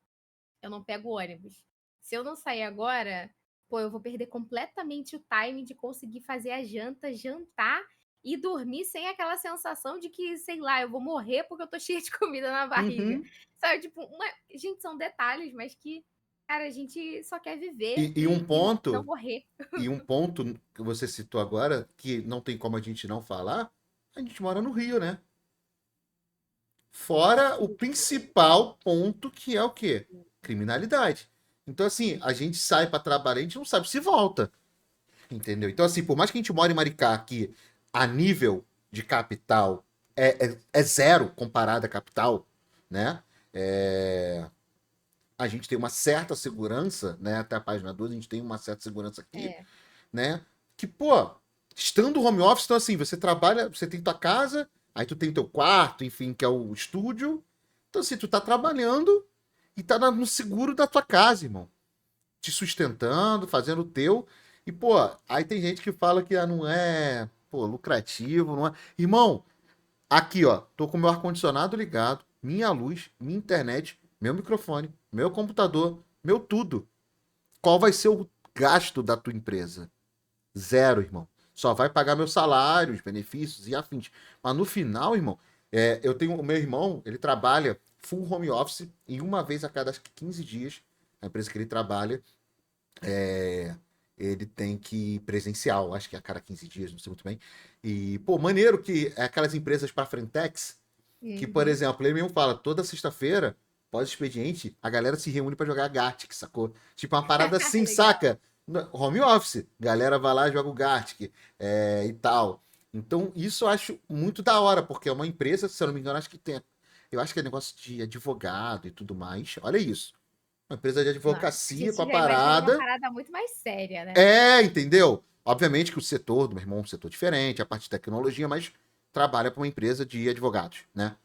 eu não pego o ônibus. Se eu não sair agora, pô, eu vou perder completamente o time de conseguir fazer a janta, jantar e dormir sem aquela sensação de que, sei lá, eu vou morrer porque eu tô cheia de comida na barriga. Uhum. Sabe, tipo, gente, são detalhes, mas que, cara, a gente só quer viver E um e não ponto, morrer. e um ponto que você citou agora, que não tem como a gente não falar, a gente mora no Rio, né? Fora o principal ponto, que é o quê? Criminalidade. Então, assim, a gente sai para trabalhar, a gente não sabe se volta. Entendeu? Então, assim, por mais que a gente more em Maricá, que a nível de capital é zero comparado à capital, né? É, a gente tem uma certa segurança, né? Até a página 12, a gente tem uma certa segurança aqui, É, né? Que, pô, estando home office, então assim, você trabalha, você tem tua casa, aí tu tem teu quarto, enfim, que é o estúdio. Então, assim, tu tá trabalhando e tá no seguro da tua casa, irmão. Te sustentando, fazendo o teu. E, pô, aí tem gente que fala que não é, pô, lucrativo, não é. Irmão, aqui, ó, tô com meu ar-condicionado ligado, minha luz, minha internet, meu microfone, meu computador, meu tudo. Qual vai ser o gasto da tua empresa? Zero, irmão. Só vai pagar meus salários, benefícios e afins. Mas no final, irmão, eu tenho o meu irmão, ele trabalha full home office e uma vez a cada acho que 15 dias, a empresa que ele trabalha, é, ele tem que ir presencial, acho que é a cada 15 dias, não sei muito bem. E, pô, maneiro que é aquelas empresas para Frentex, que, por uhum. exemplo, ele mesmo fala, toda sexta-feira, pós-expediente, a galera se reúne para jogar Gartic, sacou? Tipo uma parada assim, Legal. saca? Home office, galera vai lá e joga o Gartic e tal. Então, isso eu acho muito da hora, porque é uma empresa, se eu não me engano, acho que tem. Eu acho que é negócio de advogado e tudo mais. Olha isso. Uma empresa de Não, a advocacia com a gente já imagina uma parada. parada muito mais séria, né? Entendeu? Obviamente que o setor do meu irmão é um setor diferente, a parte de tecnologia, mas trabalha para uma empresa de advogados, né?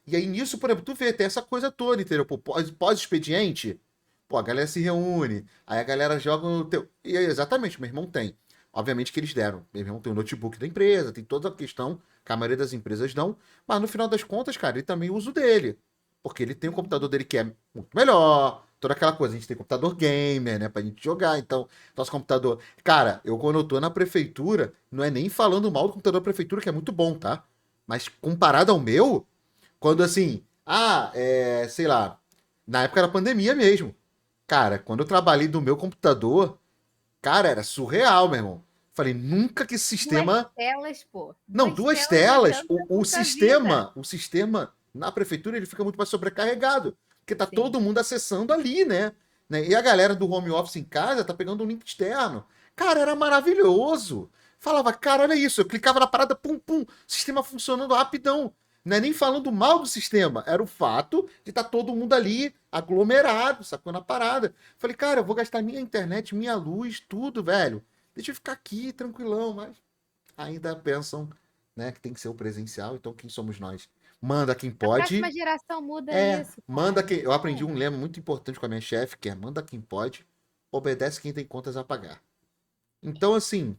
E aí nisso, por exemplo, tu vê, tem essa coisa toda, entendeu? Pô, pós-expediente, pô, a galera se reúne, aí a galera joga no teu. E aí, exatamente, meu irmão tem. Obviamente que eles deram. Meu irmão tem o notebook da empresa, tem toda a questão que a maioria das empresas dão, mas no final das contas, cara, ele também usa o dele. Porque ele tem o computador Uhum. dele que é muito melhor, toda aquela coisa. A gente tem computador gamer, né, pra gente jogar, então, nosso computador. Cara, eu quando eu tô na prefeitura, não é nem falando mal do computador da prefeitura, que é muito bom, tá? Mas comparado ao meu, quando assim, sei lá, na época da pandemia mesmo. Cara, quando eu trabalhei do meu computador, cara, era surreal, meu irmão. Falei, nunca que esse 2 sistema. telas, pô. Não, 2 duas telas telas. adianta O muita vida. sistema, o sistema na prefeitura ele fica muito mais sobrecarregado, porque tá Sim. todo mundo acessando ali, né? E a galera do home office em casa tá pegando um link externo. Cara, era maravilhoso. Falava, cara, olha isso. Eu clicava na parada, pum, pum, sistema funcionando rapidão. Não é nem falando mal do sistema, era o fato de estar todo mundo ali aglomerado, sacou na parada. Falei, cara, eu vou gastar minha internet, minha luz, tudo, velho. Deixa eu ficar aqui tranquilão, mas ainda pensam, né, que tem que ser o presencial, então quem somos nós? Manda quem A próxima pode. geração muda É, isso, manda cara. quem. Eu aprendi um lema muito importante com a minha chefe, que é manda quem pode, obedece quem tem contas a pagar. Então, assim,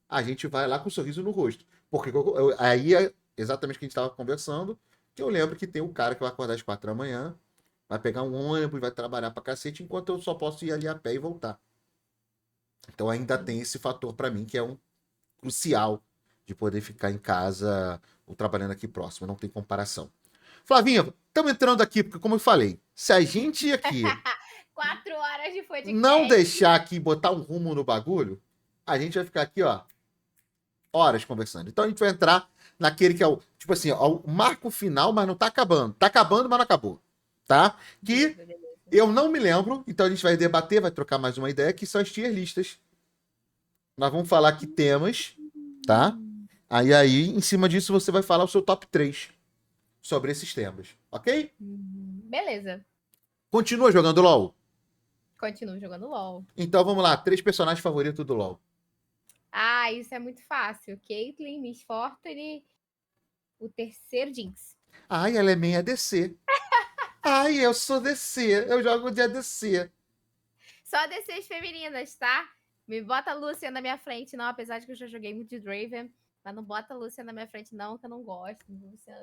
a gente vai lá com um sorriso no rosto. Porque aí é exatamente o que a gente estava conversando, que eu lembro que tem um cara que vai acordar às 4 da manhã, vai pegar um ônibus, vai trabalhar pra cacete, enquanto eu só posso ir ali a pé e voltar. Então ainda tem esse fator pra mim que é um crucial de poder ficar em casa ou trabalhando aqui próximo, não tem comparação. Flavinha, estamos entrando aqui, porque como eu falei, se a gente aqui 4 horas de não podcast. deixar aqui botar um rumo no bagulho, a gente vai ficar aqui, ó, horas conversando. Então a gente vai entrar naquele que é o, tipo assim, ó, o marco final, mas não tá acabando. Tá acabando, mas não acabou. Tá? Que Beleza, beleza. eu não me lembro, então a gente vai debater, vai trocar mais uma ideia, que são as tier listas. Nós vamos falar aqui temas, tá? Aí, em cima disso, você vai falar o seu top 3 sobre esses temas, ok? Beleza. Continua jogando LOL? Continuo jogando LOL. Então vamos lá, 3 personagens favoritos do LOL. Ah, isso é muito fácil. Caitlyn, Miss Fortune, o terceiro Jinx. Ai, ela é meio ADC. Ai, eu sou DC, eu jogo de ADC. Só DCs femininas, tá? Me bota a Lúcia na minha frente, não, apesar de que eu já joguei muito de Draven. Mas não bota a Lúcia na minha frente, não, que eu não gosto. Lúcia,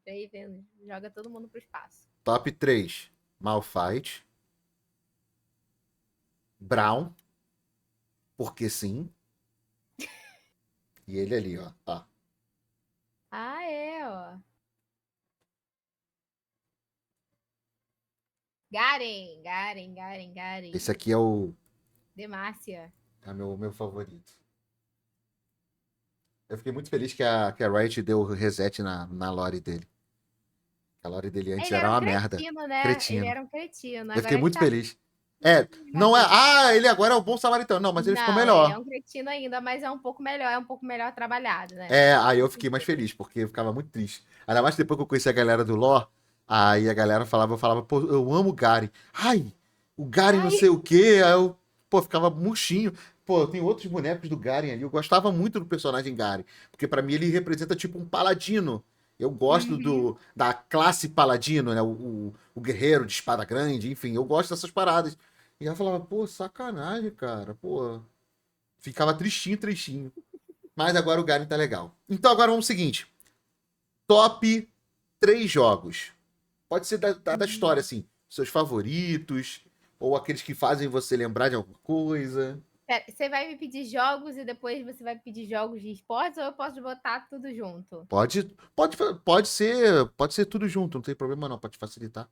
Draven, joga todo mundo pro espaço. Top 3. Malphite. Brown. Porque sim. E ele ali, ó. Ah, é, ó. Garen. Esse aqui é o Demacia. é meu favorito. Eu fiquei muito feliz que a Riot deu o reset na lore dele. A lore dele antes Ele era era um uma merda. cretino, né? Ele Cretino. era um cretino. Eu fiquei Agora ele muito tá. feliz. É, não é. Ah, ele agora é o bom samaritano. Não, mas ele ficou Não, ele é melhor. um cretino ainda, mas é um pouco melhor trabalhado, né? É, aí eu fiquei mais feliz, porque eu ficava muito triste. Ainda mais depois que eu conheci a galera do lore, aí a galera falava, eu falava, pô, eu amo o Garen. Ai, o Garen não Ai, sei o quê. Aí eu, pô, ficava murchinho. Pô, tem outros bonecos do Garen ali. Eu gostava muito do personagem Garen, porque pra mim ele representa tipo um paladino. Eu gosto uhum. da classe paladino, né? O guerreiro de espada grande, enfim, eu gosto dessas paradas. E ela falava, pô, sacanagem, cara, pô. Ficava tristinho. Mas agora o Garen tá legal. Então agora vamos ao seguinte. Top 3 jogos. Pode ser da história, assim. Seus favoritos. Ou aqueles que fazem você lembrar de alguma coisa. Pera, você vai me pedir jogos e depois você vai pedir jogos de esportes ou eu posso botar tudo junto? Pode ser tudo junto, não tem problema não, pode facilitar.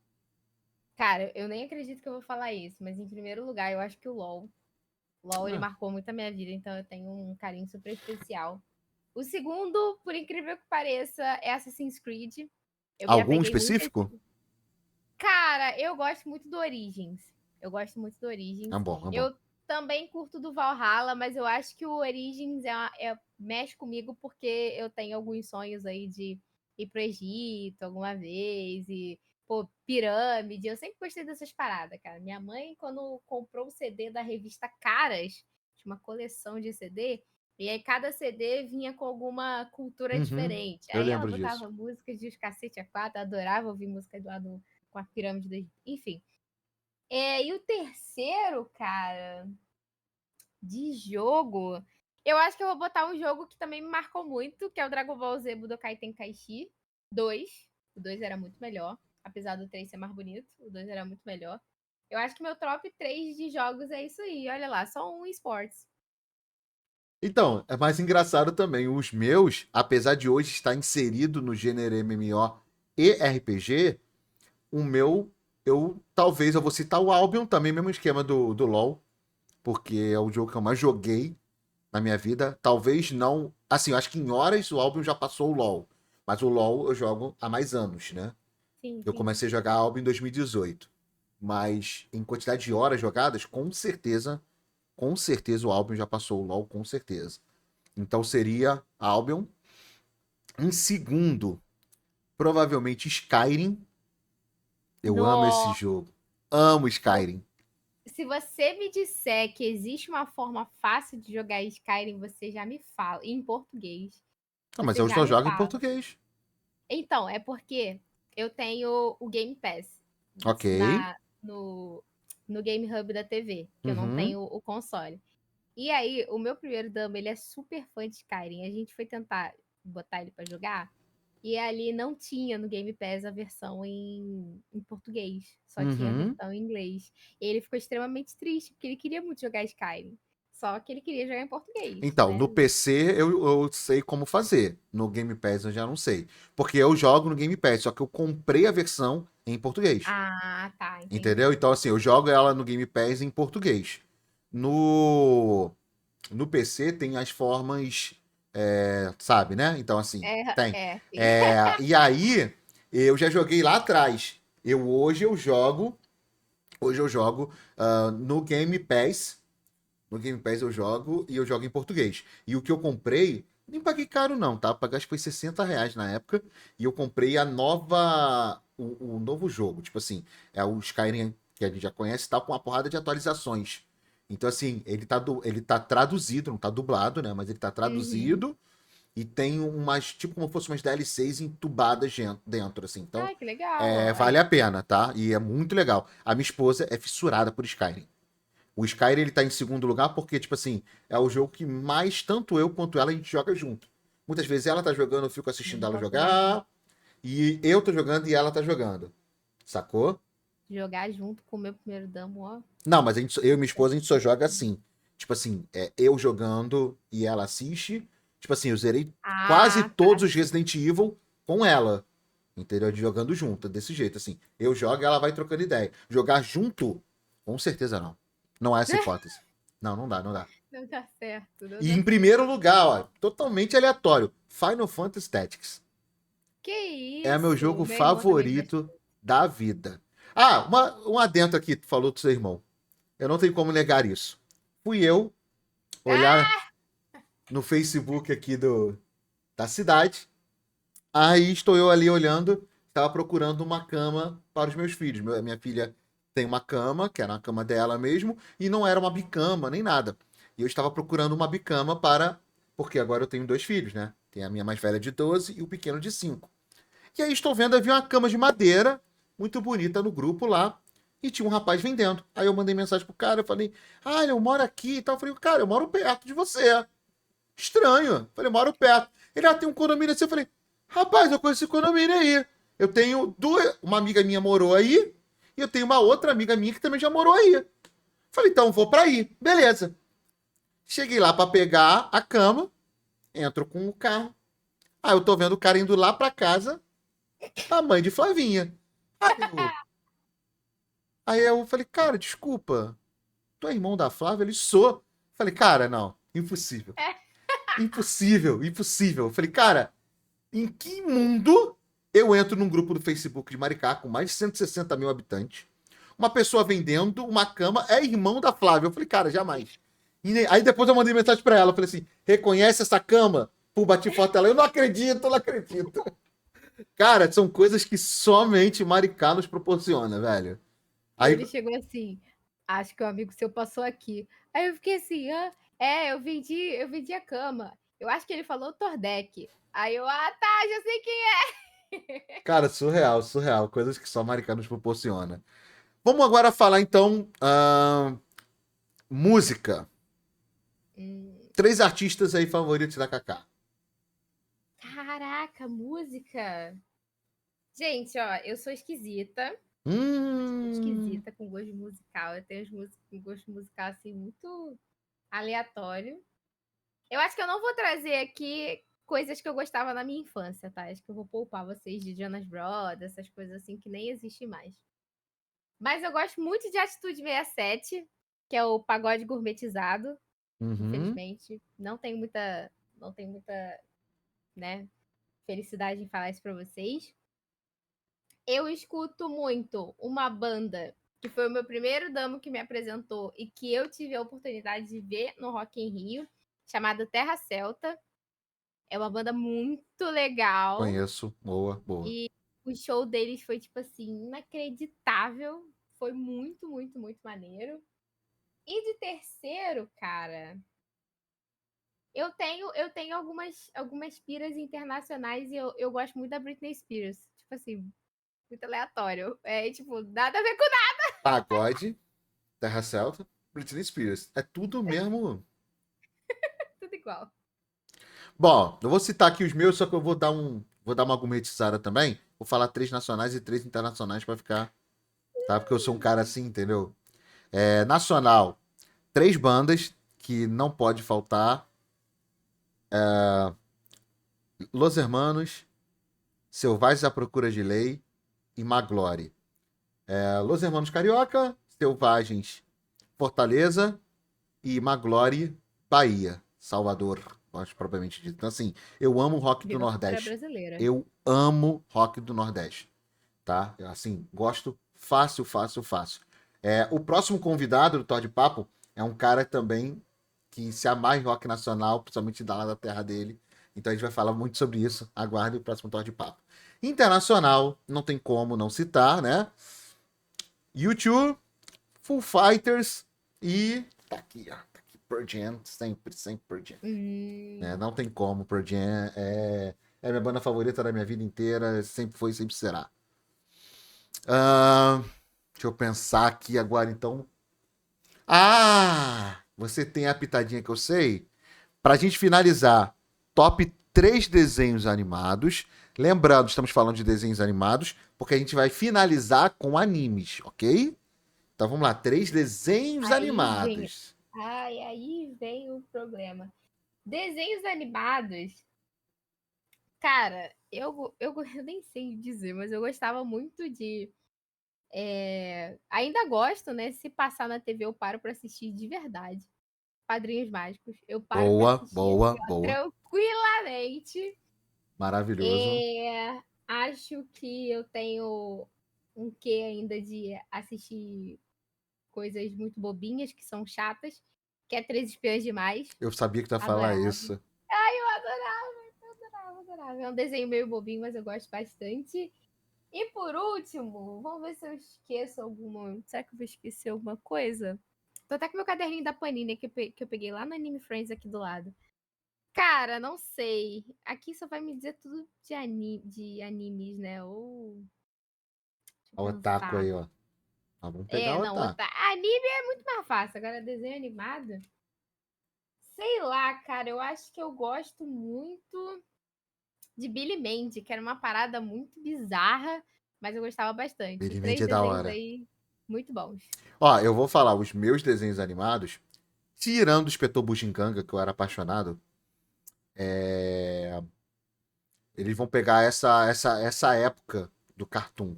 Cara, eu nem acredito que eu vou falar isso, mas em primeiro lugar, eu acho que o LoL. O LoL, ele Ah, marcou muito a minha vida, então eu tenho um carinho super especial. O segundo, por incrível que pareça, é Assassin's Creed. Eu me algum apeguei muito. específico? Cara, eu gosto muito do Origins. Eu gosto muito do É Origins. bom, é bom. Eu também curto do Valhalla, mas eu acho que o Origins mexe comigo porque eu tenho alguns sonhos aí de ir pro Egito alguma vez e, pô, pirâmide. Eu sempre gostei dessas paradas, cara. Minha mãe, quando comprou o CD da revista Caras, tinha uma coleção de CD, e aí cada CD vinha com alguma cultura Uhum, diferente. eu Aí ela lembro disso. botava músicas de os cacete a quatro, adorava ouvir música do com a pirâmide do Egito. Enfim. E o terceiro, cara, de jogo, eu acho que eu vou botar um jogo que também me marcou muito, que é o Dragon Ball Z Budokai Tenkaichi 2. O 2 era muito melhor, apesar do 3 ser mais bonito, o 2 era muito melhor. Eu acho que meu top 3 de jogos é isso aí, olha lá, só um esportes. Então, é mais engraçado também. Os meus, apesar de hoje estar inserido no gênero MMO e RPG, o meu, talvez eu vou citar o Albion também, mesmo esquema do LoL, porque é o jogo que eu mais joguei na minha vida. Talvez não. Assim, eu acho que em horas o Albion já passou o LoL. Mas o LoL eu jogo há mais anos, né? Sim, Eu sim. comecei a jogar Albion em 2018. Mas em quantidade de horas jogadas, com certeza o Albion já passou o LoL, com certeza. Então seria Albion. Em segundo, provavelmente Skyrim. Eu amo esse No... jogo. Amo Skyrim. Se você me disser que existe uma forma fácil de jogar Skyrim, você já me fala. Em português. Ah, mas Você eu já só me jogo em fala. português. Então, é porque eu tenho o Game Pass Ok. no, no Game Hub da TV, que eu não Uhum. tenho o console. E aí, o meu primeiro dama, ele é super fã de Skyrim. A gente foi tentar botar ele pra jogar, e ali não tinha no Game Pass a versão em português, só tinha a Uhum. versão em inglês. E ele ficou extremamente triste, porque ele queria muito jogar Skyrim, só que ele queria jogar em português, Então, no né? PC eu sei como fazer. No Game Pass eu já não sei. Porque eu jogo no Game Pass, só que eu comprei a versão em português. Ah, tá, Entendeu? entendi. Então, assim, eu jogo ela no Game Pass em português. No, no PC tem as formas, sabe, né? Então, assim, tem. Sim. E aí, eu já joguei lá atrás. Hoje eu jogo no Game Pass. No Game Pass eu jogo e eu jogo em português. E o que eu comprei, nem paguei caro não, tá? Paguei acho que foi R$ 60 na época. E eu comprei o novo jogo. Tipo assim, é o Skyrim que a gente já conhece, tá com uma porrada de atualizações. Então assim, ele tá traduzido, não tá dublado, né? Mas ele tá Uhum. traduzido e tem umas, tipo como se fossem umas DLCs entubadas dentro, assim. Então, Ai, que legal. vale Aí. a pena, tá? E é muito legal. A minha esposa é fissurada por Skyrim. O Skyrim ele tá em segundo lugar porque, tipo assim, é o jogo que mais tanto eu quanto ela a gente joga junto. Muitas vezes ela tá jogando, eu fico assistindo ela Posso imaginar. jogar, e eu tô jogando e ela tá jogando. Sacou? Jogar junto com o meu primeiro damo, ó. Não, mas eu e minha esposa a gente só Perfeito. joga assim. Tipo assim, eu jogando e ela assiste. Tipo assim, eu zerei quase Ah, tá. todos os Resident Evil com ela. Entendeu? De jogando junto, desse jeito, assim. Eu jogo e ela vai trocando ideia. Jogar junto, com certeza não. Não há essa hipótese. Não, não dá, não dá. Não dá certo, não E dá em certo. primeiro lugar, ó, totalmente aleatório, Final Fantasy Tactics. Que É meu isso? jogo Meu irmão também gosta. favorito da vida. Ah, um adendo aqui, tu falou do seu irmão. Eu não tenho como negar isso. Fui eu olhar Ah! no Facebook aqui da cidade. Aí estou eu ali olhando, estava procurando uma cama para os meus filhos. Minha filha tem uma cama, que era a cama dela mesmo, e não era uma bicama nem nada. E eu estava procurando uma bicama para. Porque agora eu tenho dois filhos, né? Tem a minha mais velha de 12 e o pequeno de 5. E aí estou vendo, havia uma cama de madeira, muito bonita no grupo lá, e tinha um rapaz vendendo. Aí eu mandei mensagem pro cara, eu falei, eu moro aqui e tal. Eu falei, cara, eu moro perto de você. Estranho. Eu falei, moro perto. Ele, tem um condomínio assim. Eu falei, rapaz, eu conheço esse condomínio aí. Eu tenho duas. Uma amiga minha morou aí. E eu tenho uma outra amiga minha que também já morou aí. Falei, então vou pra aí. Beleza. Cheguei lá pra pegar a cama. Entro com o carro. Aí eu tô vendo o cara indo lá pra casa da mãe de Flavinha. Aí eu, aí eu falei, cara, desculpa. Tu é irmão da Flávia? Ele sou. Falei, cara, não. Impossível. Impossível, impossível. Falei, cara, em que mundo eu entro num grupo do Facebook de Maricá com mais de 160 mil habitantes? Uma pessoa vendendo uma cama é irmão da Flávia. Eu falei, cara, jamais. Aí depois eu mandei mensagem pra ela. Eu falei assim: reconhece essa cama? Pô, bati foto dela. Eu não acredito, não acredito. Cara, são coisas que somente Maricá nos proporciona, velho. E Aí, ele chegou assim, acho que o amigo seu passou aqui. Aí eu fiquei assim, eu vendi a cama. Eu acho que ele falou Tordek. Aí eu, tá, já sei quem é. cara, surreal, surreal. Coisas que só Maricá nos proporciona. Vamos agora falar então música. Hum, 3 artistas aí favoritos da Kaká. caraca, música. Gente, ó, eu sou esquisita. Muito Hum, esquisita com gosto musical. Eu tenho as músicas com gosto musical assim muito aleatório. Eu acho que eu não vou trazer aqui coisas que eu gostava na minha infância, tá? Acho que eu vou poupar vocês de Jonas Brothers, essas coisas assim que nem existem mais. Mas eu gosto muito de Atitude 67, que é o pagode gourmetizado. uhum. Infelizmente, não tenho muita, né, felicidade em falar isso pra vocês. Eu escuto muito uma banda que foi o meu primeiro damo que me apresentou e que eu tive a oportunidade de ver no Rock in Rio, chamada Terra Celta. É uma banda muito legal Conheço. Boa, boa. e o show deles foi, tipo assim, inacreditável. Foi muito, muito, muito maneiro. E de terceiro, cara, Eu tenho algumas piras internacionais e eu gosto muito da Britney Spears. Tipo assim, muito aleatório. É, tipo, nada a ver com Pagode, Terra Celta, Britney Spears. É tudo mesmo. tudo igual. Bom, eu vou citar aqui os meus, só que eu vou dar uma gourmetizada também. Vou falar três nacionais e três internacionais pra ficar, tá? Porque eu sou um cara assim, entendeu? É, nacional, três bandas que não pode faltar. Los Hermanos, Selvagens à Procura de Lei e Maglore. Los Hermanos Carioca, Selvagens Fortaleza e Maglore Bahia, Salvador, acho propriamente dito. Então, assim, eu amo rock do Viva a cultura Nordeste. brasileira. Eu amo rock do Nordeste, tá? Assim, gosto fácil, fácil, fácil. O próximo convidado do Todd Papo é um cara também que se amarra em rock nacional, principalmente da lá da terra dele. Então a gente vai falar muito sobre isso. Aguarde o próximo Todd Papo. Internacional, não tem como não citar, né? U2, Foo Fighters e. Tá aqui, ó. Tá aqui, Pearl Jam, sempre, sempre Pearl Jam. Né? Hum, Não tem como, Pearl Jam é minha banda favorita da minha vida inteira, sempre foi, sempre será. Ah, deixa eu pensar aqui agora, então. Ah! Você tem a pitadinha que eu sei? Pra gente finalizar, top 3 desenhos animados. Lembrando, estamos falando de desenhos animados, porque a gente vai finalizar com animes, ok? Então vamos lá, três desenhos aí vem. animados. Ai, aí vem o problema. Desenhos animados. Cara, eu nem sei dizer, mas eu gostava muito de. Ainda gosto, né? Se passar na TV, eu paro pra assistir de verdade. Padrinhos Mágicos. Eu paro pra Boa, assistir boa, assim, ó, boa. tranquilamente. Maravilhoso. Acho que eu tenho um quê ainda de assistir coisas muito bobinhas, que são chatas, que é Três Espiãs Demais. Eu sabia que tu ia falar Adorava. isso. Ai, eu adorava, adorava. É um desenho meio bobinho, mas eu gosto bastante. E por último, vamos ver se eu esqueço alguma. Será que eu vou esquecer alguma coisa? Tô até com meu caderninho da Panini que eu peguei lá no Anime Friends aqui do lado. Cara, não sei. Aqui só vai me dizer tudo de animes, né? Ou. Deixa eu Ó, o Otaku pensar. aí, ó. Vamos pegar o Não, Otaku. anime é muito mais fácil. Agora, desenho animado. Sei lá, cara. Eu acho que eu gosto muito de Billy Mandy, que era uma parada muito bizarra, mas eu gostava bastante. Felizmente Três é da desenhos hora. aí muito bons. Ó, eu vou falar os meus desenhos animados, tirando o Inspetor Bugiganga, que eu era apaixonado. é, Eles vão pegar essa época do Cartoon.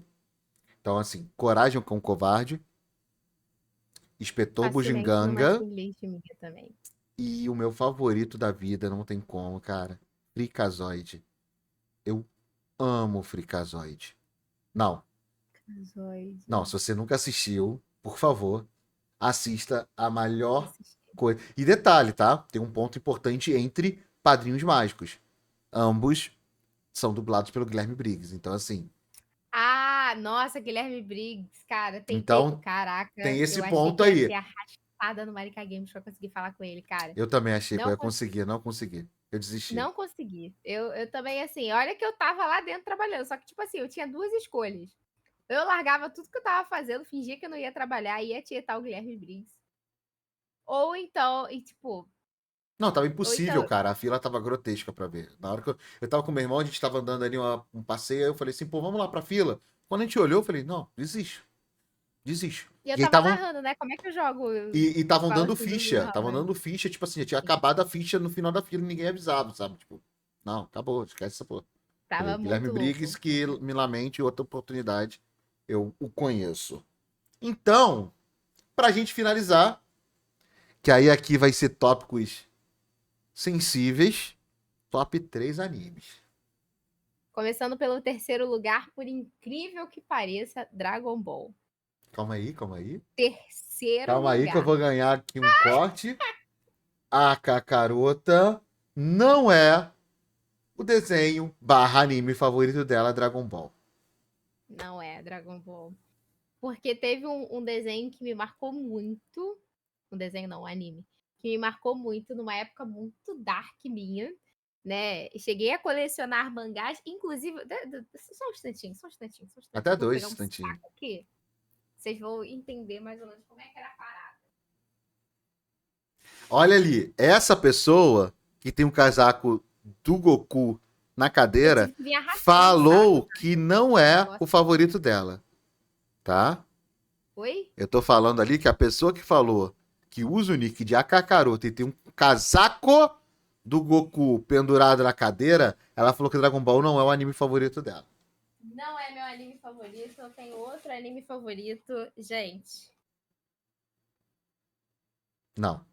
Então, assim, Coragem com o Covarde, Inspetor Facilmente numa Bugiganga tier list minha também. e o meu favorito da vida, não tem como, cara. Freakazoid. Eu amo Freakazoid. Não, não, Zoide. se você nunca assistiu, por favor, assista a Vou melhor assistir. coisa. E detalhe, tá? Tem um ponto importante entre Padrinhos Mágicos. Ambos são dublados pelo Guilherme Briggs. Então, assim, Ah, nossa, Guilherme Briggs, cara, tentei. então tem Caraca, esse eu achei ponto que ia aí. ser arrastada no Marika Games pra conseguir falar com ele, cara. Eu também achei que eu Não ia consegui. conseguir, não consegui. Eu desisti. Não consegui. Eu também, assim, olha que eu tava lá dentro trabalhando, só que, tipo assim, eu tinha duas escolhas. Eu largava tudo que eu tava fazendo, fingia que eu não ia trabalhar e ia tietar o Guilherme Briggs. Ou então, e tipo, Não, tava ou impossível, então, cara. A fila tava grotesca pra ver. Na hora que eu tava com meu irmão, a gente tava andando ali um passeio, aí eu falei assim, pô, vamos lá pra fila. Quando a gente olhou, eu falei, não, desisto, desisto. e eu E aí tava estavam narrando, né? Como é que eu jogo e estavam dando Palace do ficha. Estavam Warhammer? dando ficha, tipo assim, já tinha acabado a ficha no final da fila e ninguém avisava, sabe? Tipo, não, acabou, esquece essa porra. Falei, Tava Guilherme muito Briggs, louco. que me lamente, outra oportunidade, eu o conheço. Então, pra gente finalizar, que aí aqui vai ser tópicos sensíveis, top 3 animes. Começando pelo terceiro lugar, por incrível que pareça, Dragon Ball. Calma aí, calma aí. Terceiro Calma aí que eu lugar. vou ganhar aqui um corte. A Kakarota não é o desenho barra anime favorito dela, Dragon Ball. Não é Dragon Ball. Porque teve um desenho que me marcou muito. Um desenho não, um anime. que me marcou muito numa época muito dark minha, né? Cheguei a colecionar mangás, inclusive. Só um instantinho, só um instantinho, só um Até instantinho. Vou dois pegar um instantinhos. saco aqui. Vocês vão entender mais ou menos como é que era a parada. Olha ali, essa pessoa que tem um casaco do Goku na Eu cadeira tive que vir arrastando o falou saco. que não é o favorito dela, tá? Oi? Eu tô falando ali que a pessoa que falou que usa o nick de Akakaroto e tem um casaco do Goku pendurado na cadeira, ela falou que Dragon Ball não é o anime favorito dela. Não é meu anime favorito, eu tenho outro anime favorito. Gente. Não.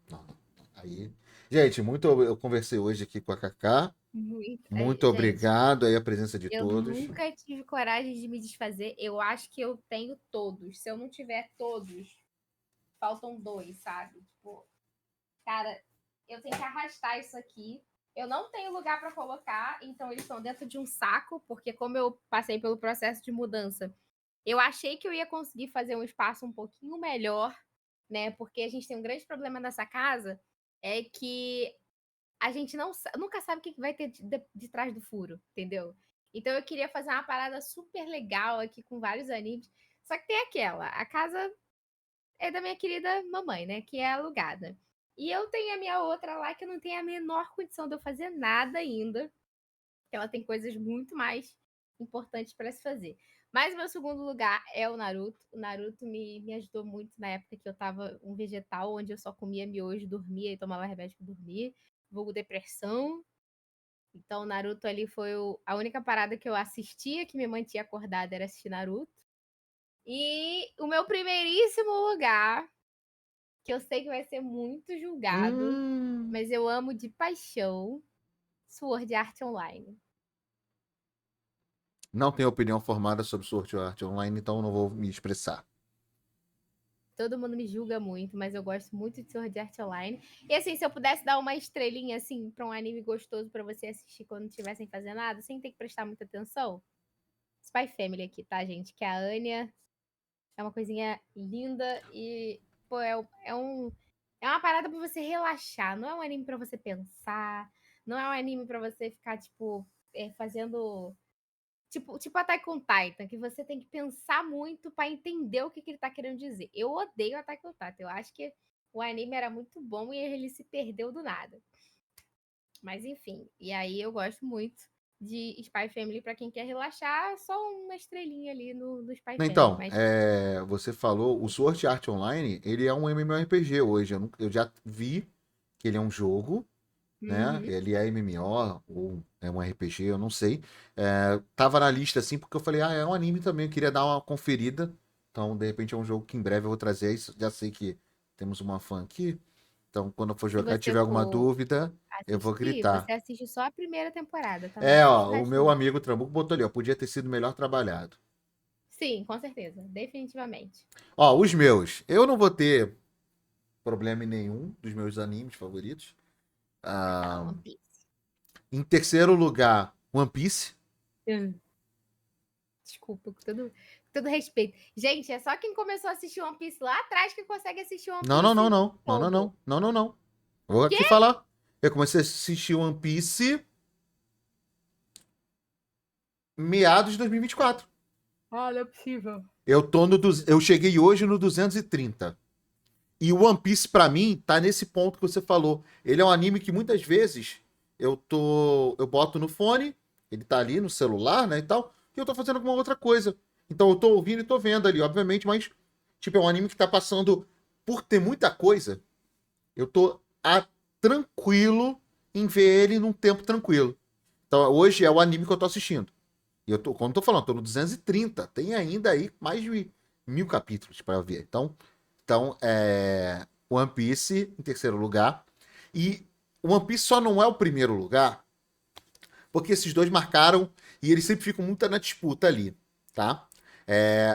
Aí, gente, eu conversei hoje aqui com a Kaká. Muito Gente, obrigado aí a presença de eu todos. nunca tive coragem de me desfazer. Eu acho que eu tenho todos. Se eu não tiver todos, faltam 2, sabe? Tipo, cara, eu tenho que arrastar isso aqui. Eu não tenho lugar para colocar, então eles estão dentro de um saco, porque como eu passei pelo processo de mudança, eu achei que eu ia conseguir fazer um espaço um pouquinho melhor, né? Porque a gente tem um grande problema nessa casa, é que a gente nunca sabe o que vai ter de trás do furo, entendeu? Então eu queria fazer uma parada super legal aqui com vários animes. Só que tem aquela, a casa é da minha querida mamãe, né? Que é alugada. E eu tenho a minha outra lá que não tem a menor condição de eu fazer nada ainda. Ela tem coisas muito mais importantes para se fazer. Mas o meu segundo lugar é o Naruto. O Naruto me ajudou muito na época que eu tava um vegetal, onde eu só comia miojo, dormia e tomava remédio pra dormir. Vulgo depressão. Então, o Naruto ali foi a única parada que eu assistia que me mantinha acordada era assistir Naruto. E o meu primeiríssimo lugar, que eu sei que vai ser muito julgado, mas eu amo de paixão, Sword Art Online. Não tenho opinião formada sobre Sword Art Online, então não vou me expressar. Todo mundo me julga muito, mas eu gosto muito de Sword Art Online. E assim, se eu pudesse dar uma estrelinha assim para um anime gostoso para você assistir quando não estiver sem fazer nada, sem ter que prestar muita atenção, Spy Family aqui, tá, gente? Que a Anya é uma coisinha linda e, pô, é uma parada pra você relaxar. Não é um anime pra você pensar. Não é um anime pra você ficar, tipo, fazendo. Tipo Attack on Titan, que você tem que pensar muito pra entender o que ele tá querendo dizer. Eu odeio Attack on Titan. Eu acho que o anime era muito bom e ele se perdeu do nada. Mas enfim, e aí eu gosto muito de Spy Family pra quem quer relaxar, só uma estrelinha ali no Spy Family. Então, Mas você falou, o Sword Art Online, ele é um MMORPG hoje. Eu já vi que ele é um jogo, né? Ele é MMO ou é um RPG, eu não sei. Tava na lista assim porque eu falei, é um anime também, eu queria dar uma conferida. Então, de repente é um jogo que em breve eu vou trazer. Já sei que temos uma fã aqui. Então, quando eu for se jogar e você tiver alguma for dúvida, eu vou assistir, gritar. você assiste só a primeira temporada, tá? Não assiste o O resto, meu não. amigo Trabuco botou ali, ó, podia ter sido melhor trabalhado. Sim, com certeza. Definitivamente. Ó, os meus. Eu não vou ter problema em nenhum dos meus animes favoritos. Vai falar Ah, One Piece. em terceiro lugar, One Piece. Desculpa, com todo respeito. Gente, é só quem começou a assistir One Piece lá atrás que consegue assistir One Não, não, não, Piece não. Não, não, todo. não. Não, não, não. Vou Quê? aqui falar. Eu comecei a assistir One Piece meados de 2024. Ah, não é possível. Eu cheguei hoje no 230. E o One Piece, pra mim, tá nesse ponto que você falou. Ele é um anime que muitas vezes eu boto no fone, ele tá ali no celular, né, e tal, e eu tô fazendo alguma outra coisa. Então eu tô ouvindo e tô vendo ali, obviamente, mas, tipo, é um anime que tá passando por ter muita coisa. Eu tô tranquilo em ver ele num tempo tranquilo. Então hoje é o anime que eu tô assistindo. E como eu tô falando, tô no 230. Tem ainda aí mais de 1000 capítulos pra ver. Então, One Piece em terceiro lugar. E One Piece só não é o primeiro lugar, porque esses dois marcaram e eles sempre ficam muito na disputa ali, tá?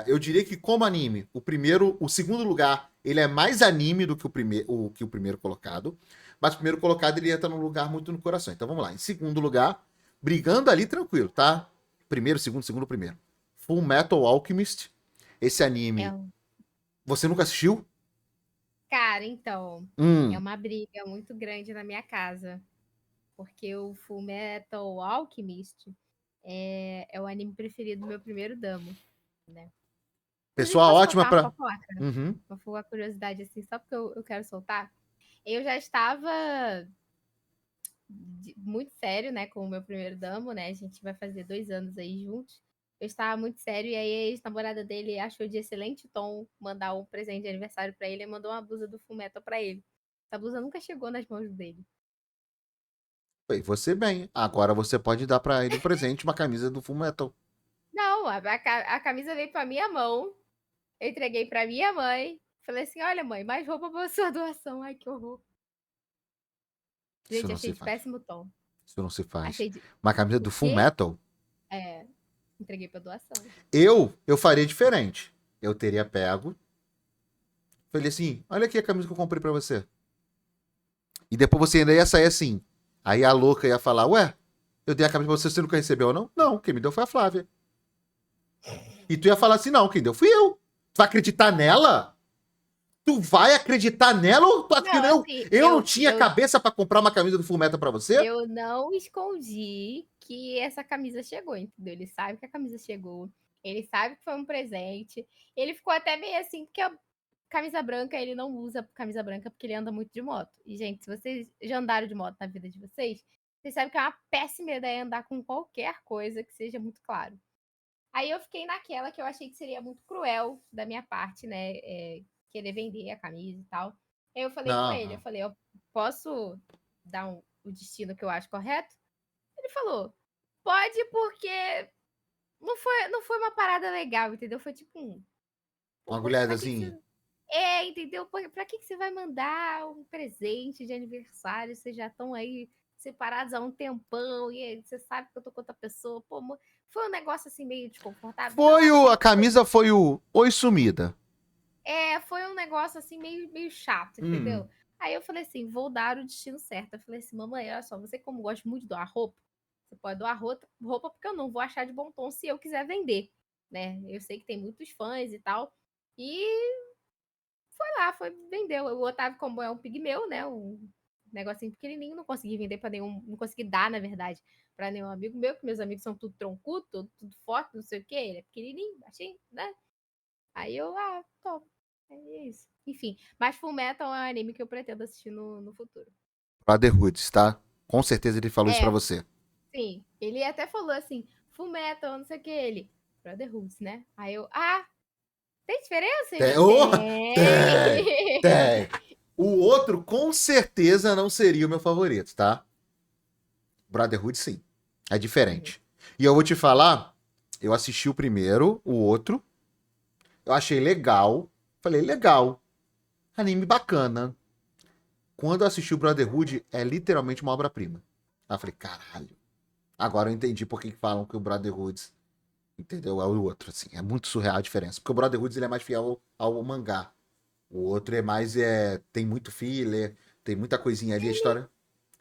Eu diria que como anime, o segundo lugar, ele é mais anime do que o primeiro colocado, mas o primeiro colocado ele entra num lugar muito no coração. Então vamos lá. Em segundo lugar, brigando ali tranquilo, tá? Primeiro, segundo, primeiro. Full Metal Alchemist. Esse É, anime, você nunca assistiu? Cara, então, é Hum, uma briga muito grande na minha casa, porque o Fullmetal Alchemist é o anime preferido do meu primeiro damo, né? Inclusive, pessoa posso ótima contar uma pra. fofoca? Uhum. Uma curiosidade, assim, só porque eu quero soltar. Eu já estava muito sério, né, com o meu primeiro damo, né? A gente vai fazer 2 anos aí juntos. Eu estava muito sério, e aí a ex-namorada dele achou de excelente tom mandar um presente de aniversário pra ele e mandou uma blusa do Fullmetal pra ele. Essa blusa nunca chegou nas mãos dele. Foi você bem. Agora você pode dar pra ele um presente, uma camisa do Fullmetal. Não, a camisa veio pra minha mão, eu entreguei pra minha mãe. Falei assim: olha, mãe, mais roupa pra sua doação. Ai, que horror. Isso Gente, não achei se de faz. péssimo tom. Isso não se faz. Achei de. Uma camisa O do quê? Fullmetal? É, entreguei pra doação. Eu faria diferente. Eu teria pego. Falei assim: olha aqui a camisa que eu comprei pra você. E depois você ainda ia sair assim. Aí a louca ia falar: ué, eu dei a camisa pra você, você nunca recebeu, não? Não, quem me deu foi a Flávia. E tu ia falar assim: não, quem deu fui eu. Tu vai acreditar nela? Tu vai acreditar nela ou tu acha que Não, eu, assim, eu não tinha cabeça pra comprar uma camisa do Fullmetal pra você? eu não escondi que essa camisa chegou, entendeu? Ele sabe que a camisa chegou, ele sabe que foi um presente. Ele ficou até meio assim, porque a camisa branca, ele não usa camisa branca porque ele anda muito de moto. E, gente, se vocês já andaram de moto na vida de vocês, vocês sabem que é uma péssima ideia andar com qualquer coisa que seja muito claro. Aí eu fiquei naquela que eu achei que seria muito cruel da minha parte, né? Querer vender a camisa e tal. Aí eu falei com Não, ele, eu não. falei, eu posso dar o destino que eu acho correto? Ele falou, pode porque não foi uma parada legal, entendeu? Foi tipo pô, Uma pra que que agulhadazinha. você... entendeu? Pra que que você vai mandar um presente de aniversário? Vocês já estão aí separados há um tempão e aí você sabe que eu tô com outra pessoa. Pô, foi um negócio assim meio desconfortável. Não A achei que foi. camisa foi o Oi Sumida. Foi um negócio assim meio chato, entendeu? Hum. Aí eu falei assim, vou dar o destino certo. Eu falei assim, mamãe, olha só, você como gosta muito de doar roupa, você pode doar roupa porque eu não vou achar de bom tom se eu quiser vender, né? Eu sei que tem muitos fãs e tal. E foi lá, vendeu. O Otávio, como é um pigmeu, né? Um negocinho pequenininho, não consegui vender pra nenhum, não consegui dar, na verdade, pra nenhum amigo meu, que meus amigos são tudo troncudo, tudo forte, não sei o quê. Ele é pequenininho, baixinho, né? Aí eu, top. É isso. Enfim, mas Fullmetal é um anime que eu pretendo assistir no futuro. Brotherhoods, tá? Com certeza ele falou isso pra É, você. sim. Ele até falou assim, Fullmetal, não sei o que, ele. Brotherhoods, né? Aí eu, tem diferença? Tem, Ele oh, tem, tem. tem. O outro, com certeza, não seria o meu favorito, tá? Brotherhood, sim. É Uhum. diferente. E eu vou te falar, eu assisti o primeiro, o outro. Eu achei legal. Falei, legal. Anime bacana. Quando eu assisti o Brotherhood, é literalmente uma obra-prima. Aí eu falei, caralho. Agora eu entendi por que falam que o Brotherhood, entendeu? É o outro, assim. É muito surreal a diferença. Porque o Brotherhood ele é mais fiel ao mangá. O outro é mais. Tem muito filler, tem muita coisinha ali. A história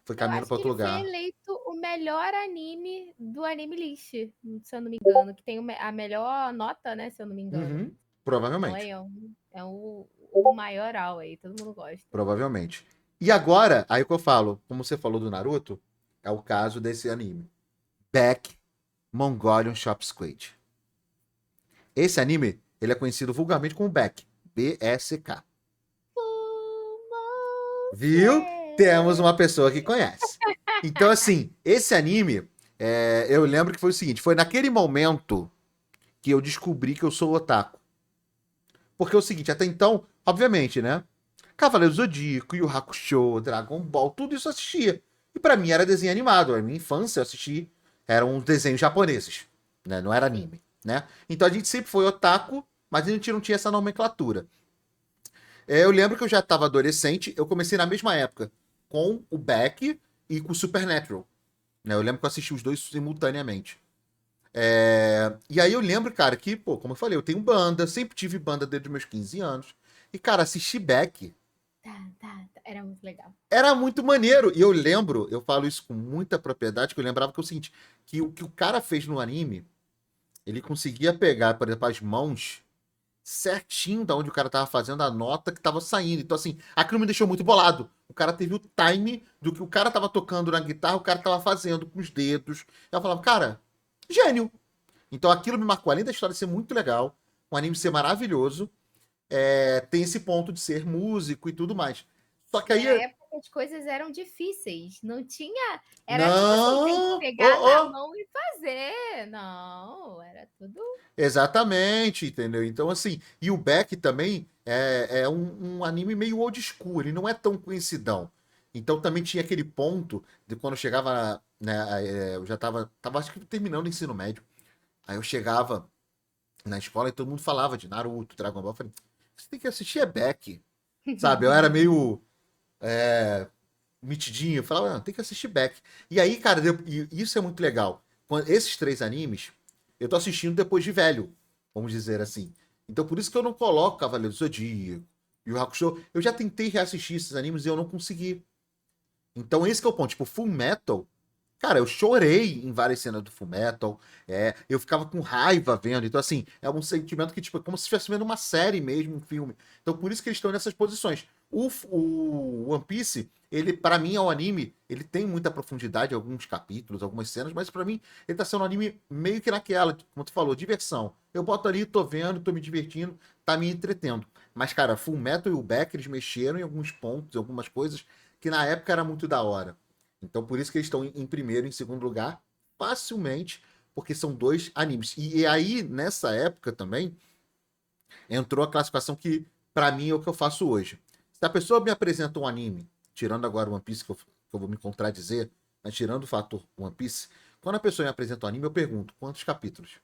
foi Eu caminhando acho pra que outro ele foi lugar. eleito o melhor anime do Anime List, se eu não me engano, que tem a melhor nota, né, se eu não me engano. Uhum. Então Provavelmente. é o maioral aí, todo mundo gosta. Provavelmente. E agora, aí que eu falo, como você falou do Naruto, é o caso desse anime. Back Mongolian Chop Squid. Esse anime, ele é conhecido vulgarmente como Beck. B-E-C-K. Viu? Temos uma pessoa que conhece. Então, assim, esse anime, eu lembro que foi o seguinte: foi naquele momento que eu descobri que eu sou otaku. Porque é o seguinte, até então, obviamente, né? Cavaleiro do Zodíaco, Yu Hakusho, Dragon Ball, tudo isso eu assistia. E pra mim era desenho animado. Na minha infância eu assisti, eram desenhos japoneses, né? Não era Sim. anime, né? Então a gente sempre foi otaku, mas a gente não tinha essa nomenclatura. Eu lembro que eu já estava adolescente, eu comecei na mesma época com o Beck e com o Supernatural. Né? Eu lembro que eu assisti os dois simultaneamente. E aí eu lembro, cara, que, pô, como eu falei, eu tenho banda, sempre tive banda desde os meus 15 anos. E, cara, assistir Beck Tá. Era muito legal. era muito maneiro. E eu lembro, eu falo isso com muita propriedade, que eu lembrava que é o seguinte, que o cara fez no anime, ele conseguia pegar, por exemplo, as mãos certinho da onde o cara tava fazendo a nota que tava saindo. Então, assim, aquilo me deixou muito bolado. O cara teve o time do que o cara tava tocando na guitarra, o cara tava fazendo com os dedos. Eu falava, cara, gênio. Então aquilo me marcou. Além da história ser muito legal, o anime ser maravilhoso, tem esse ponto de ser músico e tudo mais. Só que E aí. na época as coisas eram difíceis, não tinha. Era tipo assim, tem que Não! pegar Oh, na oh. mão e fazer. Não, era tudo. Exatamente, entendeu? Então, assim, e o Beck também é um anime meio old school, ele não é tão conhecidão. Então também tinha aquele ponto de quando eu chegava, né, eu já tava acho que terminando o ensino médio. Aí eu chegava na escola e todo mundo falava de Naruto, Dragon Ball. Eu falei, você tem que assistir é Beck, sabe? Eu era meio mitidinho, eu falava, não, tem que assistir Beck. E aí, cara, e isso é muito legal. Esses três animes, eu tô assistindo depois de velho, vamos dizer assim. Então por isso que eu não coloco Cavaleiro do Zodíaco e o Hakusho. Eu já tentei reassistir esses animes e eu não consegui. Então esse que é o ponto. Tipo, Full Metal, cara, eu chorei em várias cenas do Fullmetal. Eu ficava com raiva vendo. Então, assim, é um sentimento que, tipo, é como se estivesse vendo uma série mesmo, um filme. Então, por isso que eles estão nessas posições. O One Piece, ele, para mim, é um anime. Ele tem muita profundidade, alguns capítulos, algumas cenas, mas para mim, ele tá sendo um anime meio que naquela, como tu falou, diversão. Eu boto ali, tô vendo, tô me divertindo, tá me entretendo. Mas, cara, Fullmetal e o Beck, eles mexeram em alguns pontos, em algumas coisas que na época era muito da hora. Então, por isso que eles estão em primeiro e em segundo lugar, facilmente, porque são dois animes. E aí, nessa época também, entrou a classificação que, pra mim, é o que eu faço hoje. Se a pessoa me apresenta um anime, tirando agora o One Piece, que eu vou me contradizer, mas tirando o fator One Piece, quando a pessoa me apresenta um anime, eu pergunto, quantos capítulos?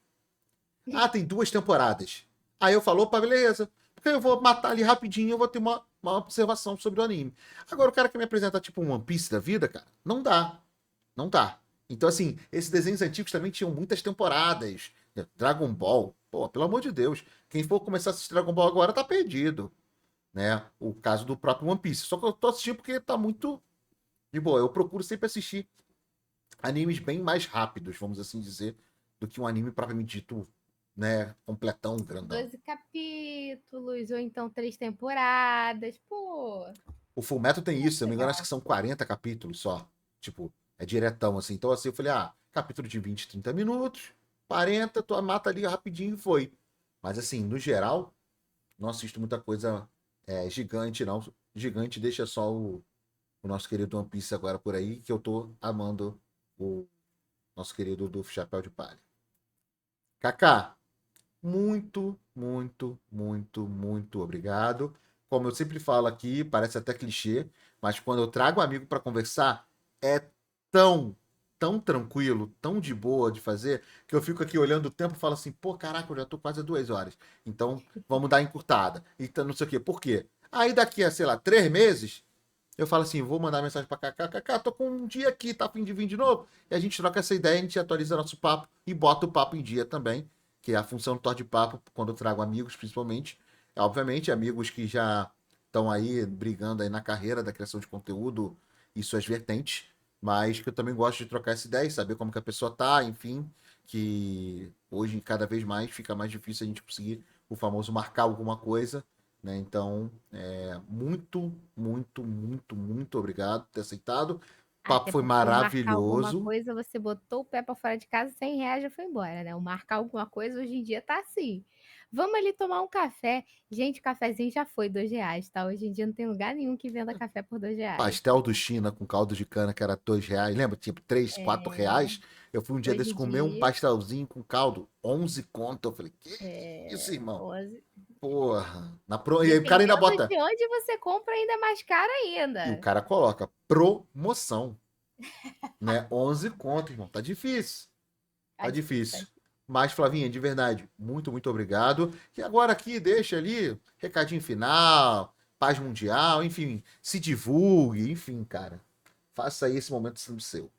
Ah, tem 2 temporadas. Aí eu falo, opa, beleza. Porque eu vou matar ali rapidinho, eu vou ter uma observação sobre o anime. Agora, o cara que me apresenta tipo um One Piece da vida, cara, não dá. Não dá. Então, assim, esses desenhos antigos também tinham muitas temporadas. Dragon Ball, pô, pelo amor de Deus. Quem for começar a assistir Dragon Ball agora tá perdido, né? O caso do próprio One Piece. Só que eu tô assistindo porque tá muito de boa. Eu procuro sempre assistir animes bem mais rápidos, vamos assim dizer, do que um anime propriamente dito, né, completão, grandão. 12 capítulos, ou então 3 temporadas. Pô, O Fullmetal tem isso, se eu não me engano, acho que legal. são 40 capítulos só. Tipo, é diretão, assim. Então, assim, eu falei, capítulo de 20, 30 minutos, 40, tu mata ali rapidinho e foi. Mas, assim, no geral, não assisto muita coisa gigante, não. Gigante deixa só o nosso querido One Piece agora por aí, que eu tô amando o nosso querido do Chapéu de Palha. Kaká, muito, muito, muito, muito obrigado. Como eu sempre falo aqui, parece até clichê, mas quando eu trago um amigo para conversar, é tão, tão tranquilo, tão de boa de fazer, que eu fico aqui olhando o tempo e falo assim, pô, caraca, eu já tô quase a 2 horas. Então, vamos dar encurtada. Então, não sei o quê. Por quê? Aí daqui a, sei lá, 3 meses, eu falo assim, vou mandar mensagem pra Cacá, Cacá, tô com um dia aqui, tá a fim de vir de novo? E a gente troca essa ideia, a gente atualiza nosso papo e bota o papo em dia também, que é a função do Thor de Papo, quando eu trago amigos, principalmente. Obviamente, amigos que já estão aí brigando aí na carreira da criação de conteúdo e suas vertentes, mas que eu também gosto de trocar essa ideia, saber como que a pessoa tá, enfim, que hoje cada vez mais fica mais difícil a gente conseguir o famoso marcar alguma coisa, né? Então, muito, muito, muito, muito obrigado por ter aceitado. O papo Até foi porque o marcar alguma maravilhoso. coisa, você botou o pé pra fora de casa, R$ 100 já foi embora, né? O marcar alguma coisa hoje em dia tá assim. Vamos ali tomar um café. Gente, o cafezinho já foi R$ 2, tá? Hoje em dia não tem lugar nenhum que venda café por R$ 2. Pastel do China com caldo de cana, que era R$ 2. Lembra? Tipo, 3, 4 É, reais. Eu fui um dia hoje desse em comer um dia, pastelzinho com caldo, 11 conto. Eu falei, que isso, é, irmão? 11. Porra. E aí o cara ainda Dependendo bota. de onde você compra, ainda é mais caro E o ainda. cara coloca promoção, né? 11 conto, irmão. Tá difícil. Tá Tá difícil, tá difícil. difícil. Mas, Flavinha, de verdade, muito, muito obrigado. E agora aqui, deixa ali, recadinho final, paz mundial, enfim, se divulgue, enfim, cara. Faça aí esse momento sendo seu.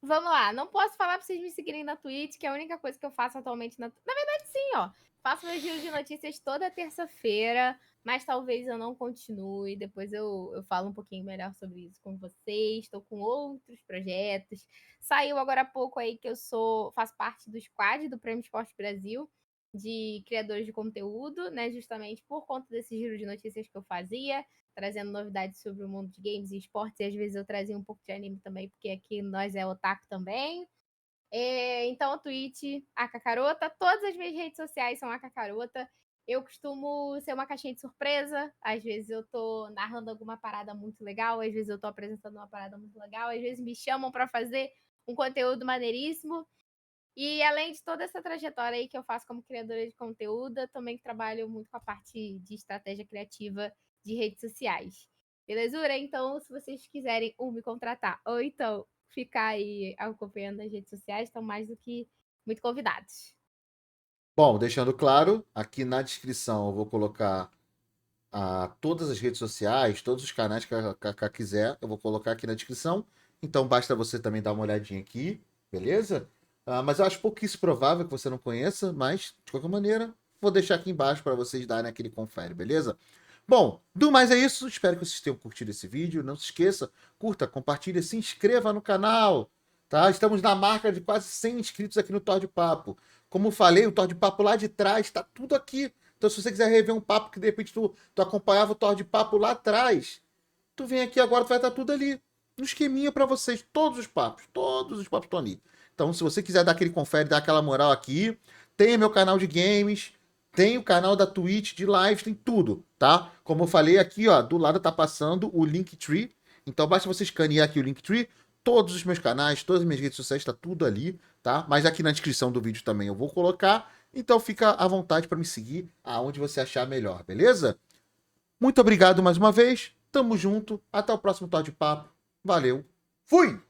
Vamos lá, não posso falar para vocês me seguirem na Twitch, que é a única coisa que eu faço atualmente na verdade, sim, ó. Faço meus dias de notícias toda terça-feira, mas talvez eu não continue. Depois eu falo um pouquinho melhor sobre isso com vocês. Estou com outros projetos. Saiu agora há pouco aí que eu faço parte do squad do Prêmio Esporte Brasil. de criadores de conteúdo, né? Justamente por conta desse giro de notícias que eu fazia, trazendo novidades sobre o mundo de games e esportes, e às vezes eu trazia um pouco de anime também, porque aqui nós é otaku também. Então, o Twitch, a Cacarota, todas as minhas redes sociais são a Cacarota. Eu costumo ser uma caixinha de surpresa. Às vezes eu tô narrando alguma parada muito legal, às vezes eu tô apresentando uma parada muito legal, às vezes me chamam para fazer um conteúdo maneiríssimo. E além de toda essa trajetória aí que eu faço como criadora de conteúdo, eu também trabalho muito com a parte de estratégia criativa de redes sociais. Belezura? Então, se vocês quiserem me contratar ou então ficar aí acompanhando as redes sociais, estão mais do que muito convidados. Bom, deixando claro, aqui na descrição eu vou colocar todas as redes sociais, todos os canais que a Cacá quiser, eu vou colocar aqui na descrição. Então basta você também dar uma olhadinha aqui, beleza? Mas eu acho pouquíssimo provável que você não conheça, mas de qualquer maneira, vou deixar aqui embaixo para vocês darem aquele confere, beleza? Bom, do mais é isso. Espero que vocês tenham curtido esse vídeo. Não se esqueça, curta, compartilhe, se inscreva no canal, tá? Estamos na marca de quase 100 inscritos aqui no Thor de Papo. Como falei, o Thor de Papo lá de trás tá tudo aqui. Então, se você quiser rever um papo que de repente tu acompanhava o Thor de Papo lá atrás, tu vem aqui agora, tu vai estar tudo ali. No esqueminha para vocês, todos os papos estão ali. Então, se você quiser dar aquele confere, dar aquela moral aqui, tem meu canal de games, tem o canal da Twitch de lives, tem tudo, tá? Como eu falei aqui, ó, do lado tá passando o Linktree. Então basta você escanear aqui o Linktree, todos os meus canais, todas as minhas redes sociais, tá tudo ali, tá? Mas aqui na descrição do vídeo também eu vou colocar. Então fica à vontade para me seguir aonde você achar melhor, beleza? Muito obrigado mais uma vez. Tamo junto. Até o próximo Tal de Papo. Valeu. Fui!